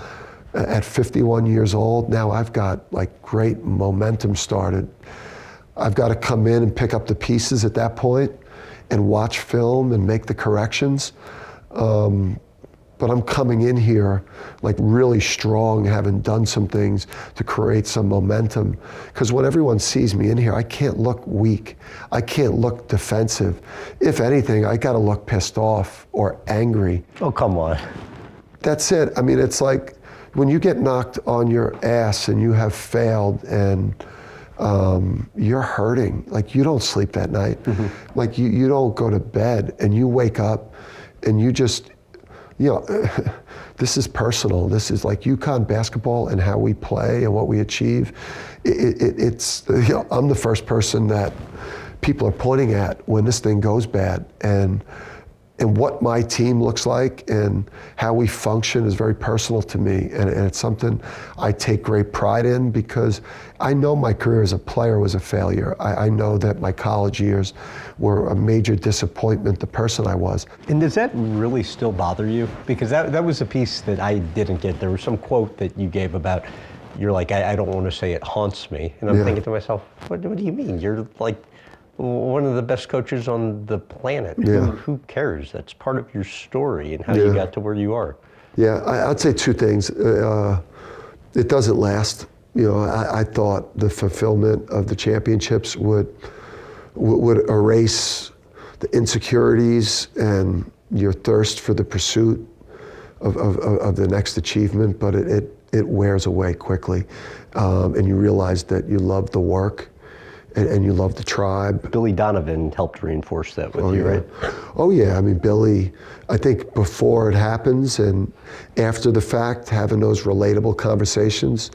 At 51 years old, now I've got great momentum started. I've got to come in and pick up the pieces at that point and watch film and make the corrections. But I'm coming in here really strong, having done some things to create some momentum. Because when everyone sees me in here, I can't look weak. I can't look defensive. If anything, I gotta look pissed off or angry. Oh, come on. That's it. It's like when you get knocked on your ass and you have failed and you're hurting, you don't sleep that night. Mm-hmm. You don't go to bed and you wake up and you just, this is personal. This is like UConn basketball and how we play and what we achieve. It's I'm the first person that people are pointing at when this thing goes bad. And and what my team looks like and how we function is very personal to me, and it's something I take great pride in because I know my career as a player was a failure. I know that my college years were a major disappointment, the person I was. And does that really still bother you? Because that was a piece that I didn't get. There was some quote that you gave about, you're like, I don't want to say it haunts me. And I'm thinking to myself, what do you mean? You're like one of the best coaches on the planet. Who cares? That's part of your story and how you got to where you are. Yeah, I'd say two things. It doesn't last. I thought the fulfillment of the championships would erase the insecurities and your thirst for the pursuit of the next achievement, but it wears away quickly. And you realize that you love the work and you love the tribe. Billy Donovan helped reinforce that with you, right? Oh yeah, I mean, Billy, I think before it happens and after the fact, having those relatable conversations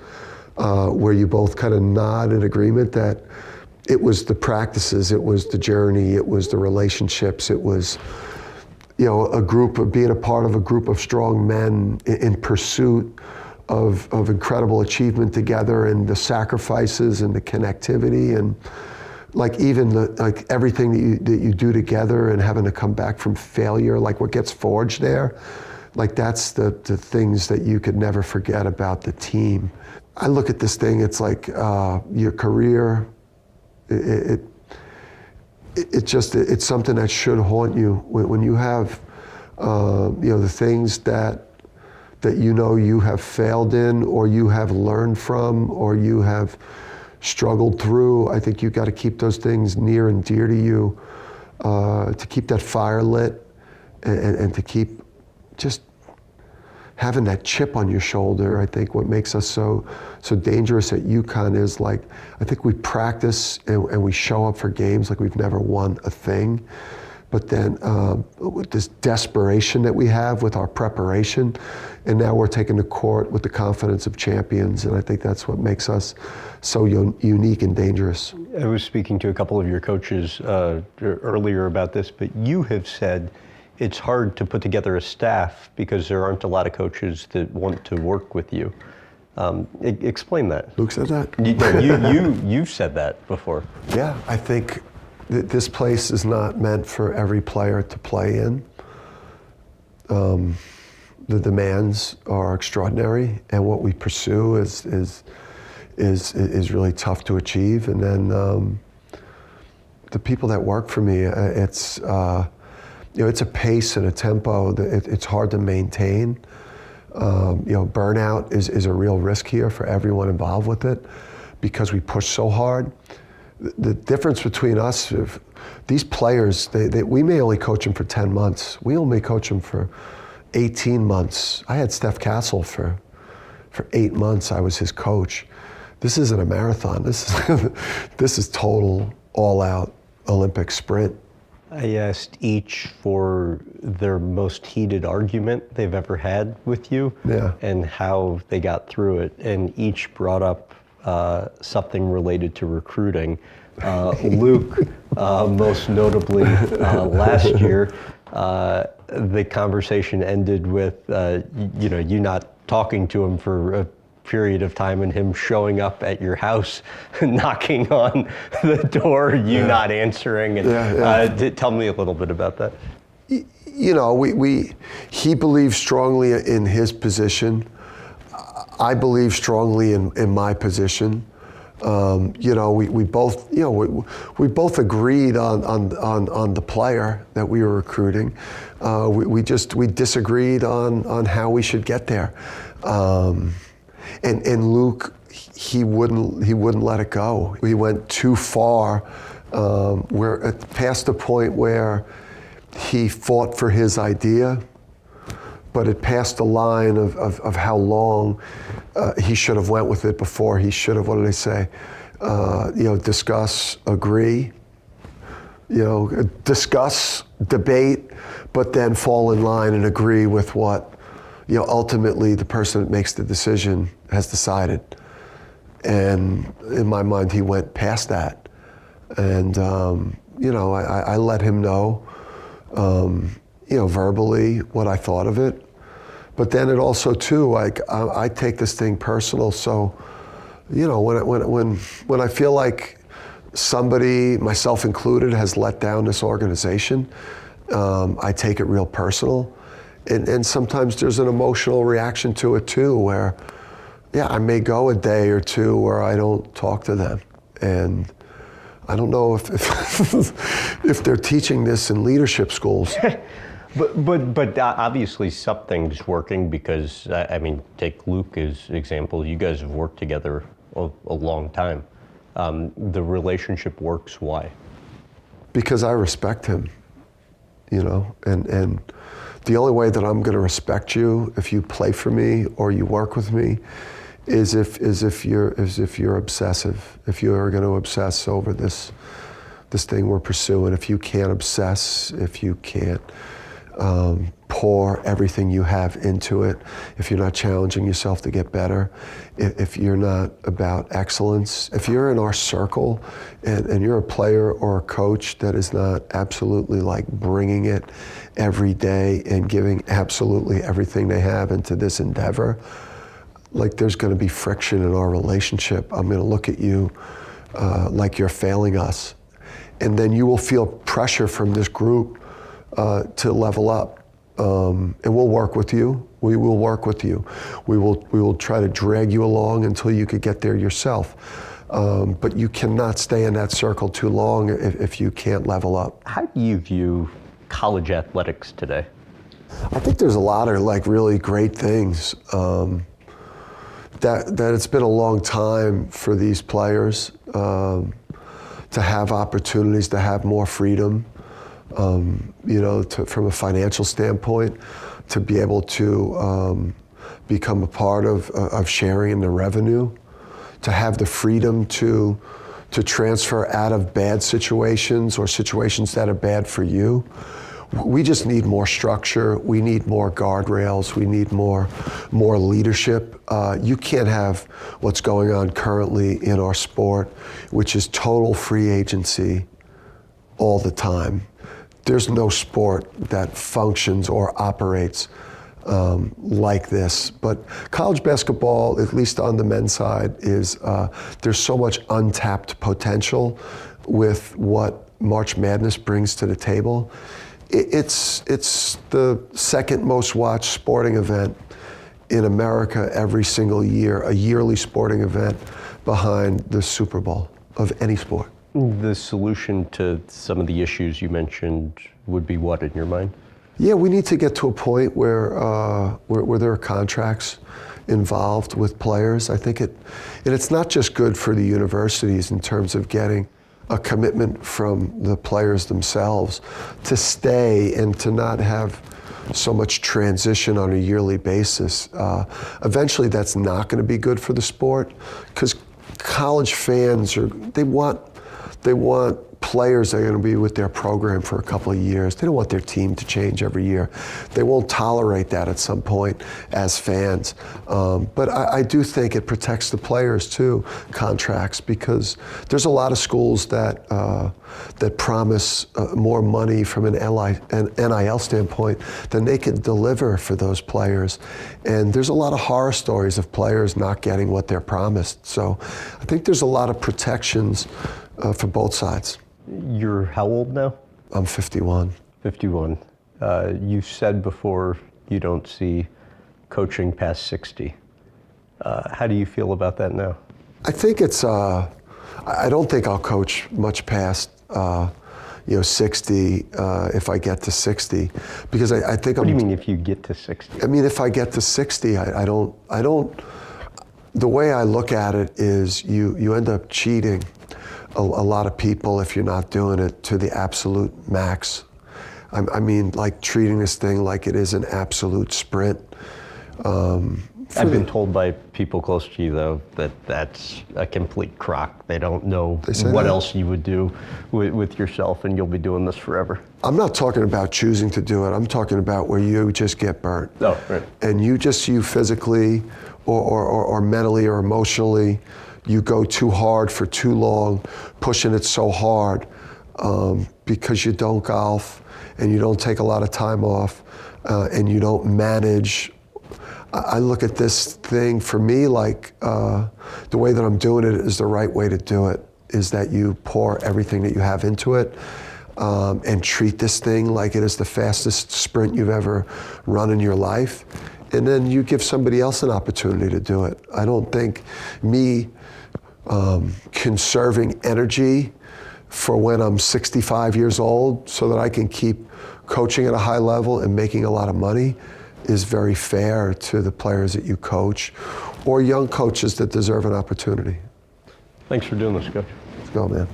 where you both kind of nod in agreement that it was the practices, it was the journey, it was the relationships, it was a group of being a part of a group of strong men in pursuit of incredible achievement together, and the sacrifices and the connectivity, and like even everything that you do together, and having to come back from failure, like what gets forged there, like that's the things that you could never forget about the team. I look at this thing, it's like your career, it's something that should haunt you when you have the things that you have failed in, or you have learned from, or you have struggled through. I think you've got to keep those things near and dear to you, to keep that fire lit, and to keep just having that chip on your shoulder. I think what makes us so dangerous at UConn is, like, I think we practice and we show up for games like we've never won a thing. But then with this desperation that we have with our preparation, and now we're taking the court with the confidence of champions, and I think that's what makes us so unique and dangerous. I was speaking to a couple of your coaches earlier about this, but you have said it's hard to put together a staff because there aren't a lot of coaches that want to work with you. Explain that. Luke said that? You've said that before. Yeah, I think this place is not meant for every player to play in. The demands are extraordinary, and what we pursue is really tough to achieve. And then the people that work for me, it's a pace and a tempo that it's hard to maintain. Burnout is a real risk here for everyone involved with it because we push so hard. The difference between us, if these players, we may only coach them for 10 months. We only coach them for 18 months. I had Steph Castle for 8 months. I was his coach. This isn't a marathon. This is total, all-out Olympic sprint. I asked each for their most heated argument they've ever had with you, and how they got through it, and each brought up something related to recruiting. Luke, most notably last year, the conversation ended with you not talking to him for a period of time, and him showing up at your house, knocking on the door, you not answering. And tell me a little bit about that. He believes strongly in his position. I believe strongly in my position. We both agreed on the player that we were recruiting. We disagreed on how we should get there. And Luke, he wouldn't let it go. We went too far. We're past the point where he fought for his idea, but it passed the line of how long he should have went with it before he should have, what did they say? Discuss, agree, discuss, debate, but then fall in line and agree with what, ultimately the person that makes the decision has decided. And in my mind, he went past that. And, I let him know. verbally what I thought of it. But then it also too, like I take this thing personal. So, when I feel like somebody, myself included, has let down this organization, I take it real personal. And sometimes there's an emotional reaction to it too, where, I may go a day or two where I don't talk to them. And I don't know if they're teaching this in leadership schools. But obviously something's working, because, take Luke as an example. You guys have worked together a long time. The relationship works. Why? Because I respect him, and the only way that I'm going to respect you if you play for me or you work with me is if you're obsessive. If you are going to obsess over this thing we're pursuing, if you can't obsess, if you can't pour everything you have into it, if you're not challenging yourself to get better, if you're not about excellence, if you're in our circle and you're a player or a coach that is not absolutely like bringing it every day and giving absolutely everything they have into this endeavor, like there's going to be friction in our relationship. I'm going to look at you like you're failing us. And then you will feel pressure from this group to level up. And we'll work with you. We will work with you. We will try to drag you along until you could get there yourself. But you cannot stay in that circle too long if you can't level up. How do you view college athletics today? I think there's a lot of like really great things. That it's been a long time for these players to have opportunities, to have more freedom. From a financial standpoint, to be able to become a part of sharing in the revenue, to have the freedom to transfer out of bad situations or situations that are bad for you. We just need more structure. We need more guardrails. We need more leadership. You can't have what's going on currently in our sport, which is total free agency all the time. There's no sport that functions or operates like this. But college basketball, at least on the men's side, is there's so much untapped potential with what March Madness brings to the table. It's the second most watched sporting event in America every single year, a yearly sporting event behind the Super Bowl of any sport. The solution to some of the issues you mentioned would be what in your mind? Yeah, we need to get to a point where there are contracts involved with players. I think it's not just good for the universities in terms of getting a commitment from the players themselves to stay and to not have so much transition on a yearly basis. Eventually that's not going to be good for the sport, because college fans they want players that are going to be with their program for a couple of years. They don't want their team to change every year. They won't tolerate that at some point as fans. But I do think it protects the players too, contracts, because there's a lot of schools that promise more money from an NIL standpoint than they can deliver for those players. And there's a lot of horror stories of players not getting what they're promised. So I think there's a lot of protections for both sides. You're how old now? I'm 51. 51. You said before you don't see coaching past 60. How do you feel about that now? I think it's, I don't think I'll coach much past 60 if I get to 60, because I think What do you mean if you get to 60? I mean, if I get to 60, I don't, the way I look at it is you end up cheating a lot of people if you're not doing it to the absolute max. I mean, like treating this thing like it is an absolute sprint. I've been told by people close to you, though, that that's a complete crock. They don't know what else you would do with yourself, and you'll be doing this forever. I'm not talking about choosing to do it. I'm talking about where you just get burnt. Oh, right. And you physically or mentally or emotionally, you go too hard for too long, pushing it so hard because you don't golf and you don't take a lot of time off, and you don't manage. I look at this thing for me like the way that I'm doing it is the right way to do it, is that you pour everything that you have into it, and treat this thing like it is the fastest sprint you've ever run in your life. And then you give somebody else an opportunity to do it. I don't think me conserving energy for when I'm 65 years old so that I can keep coaching at a high level and making a lot of money is very fair to the players that you coach or young coaches that deserve an opportunity. Thanks for doing this, Coach. Let's go, man.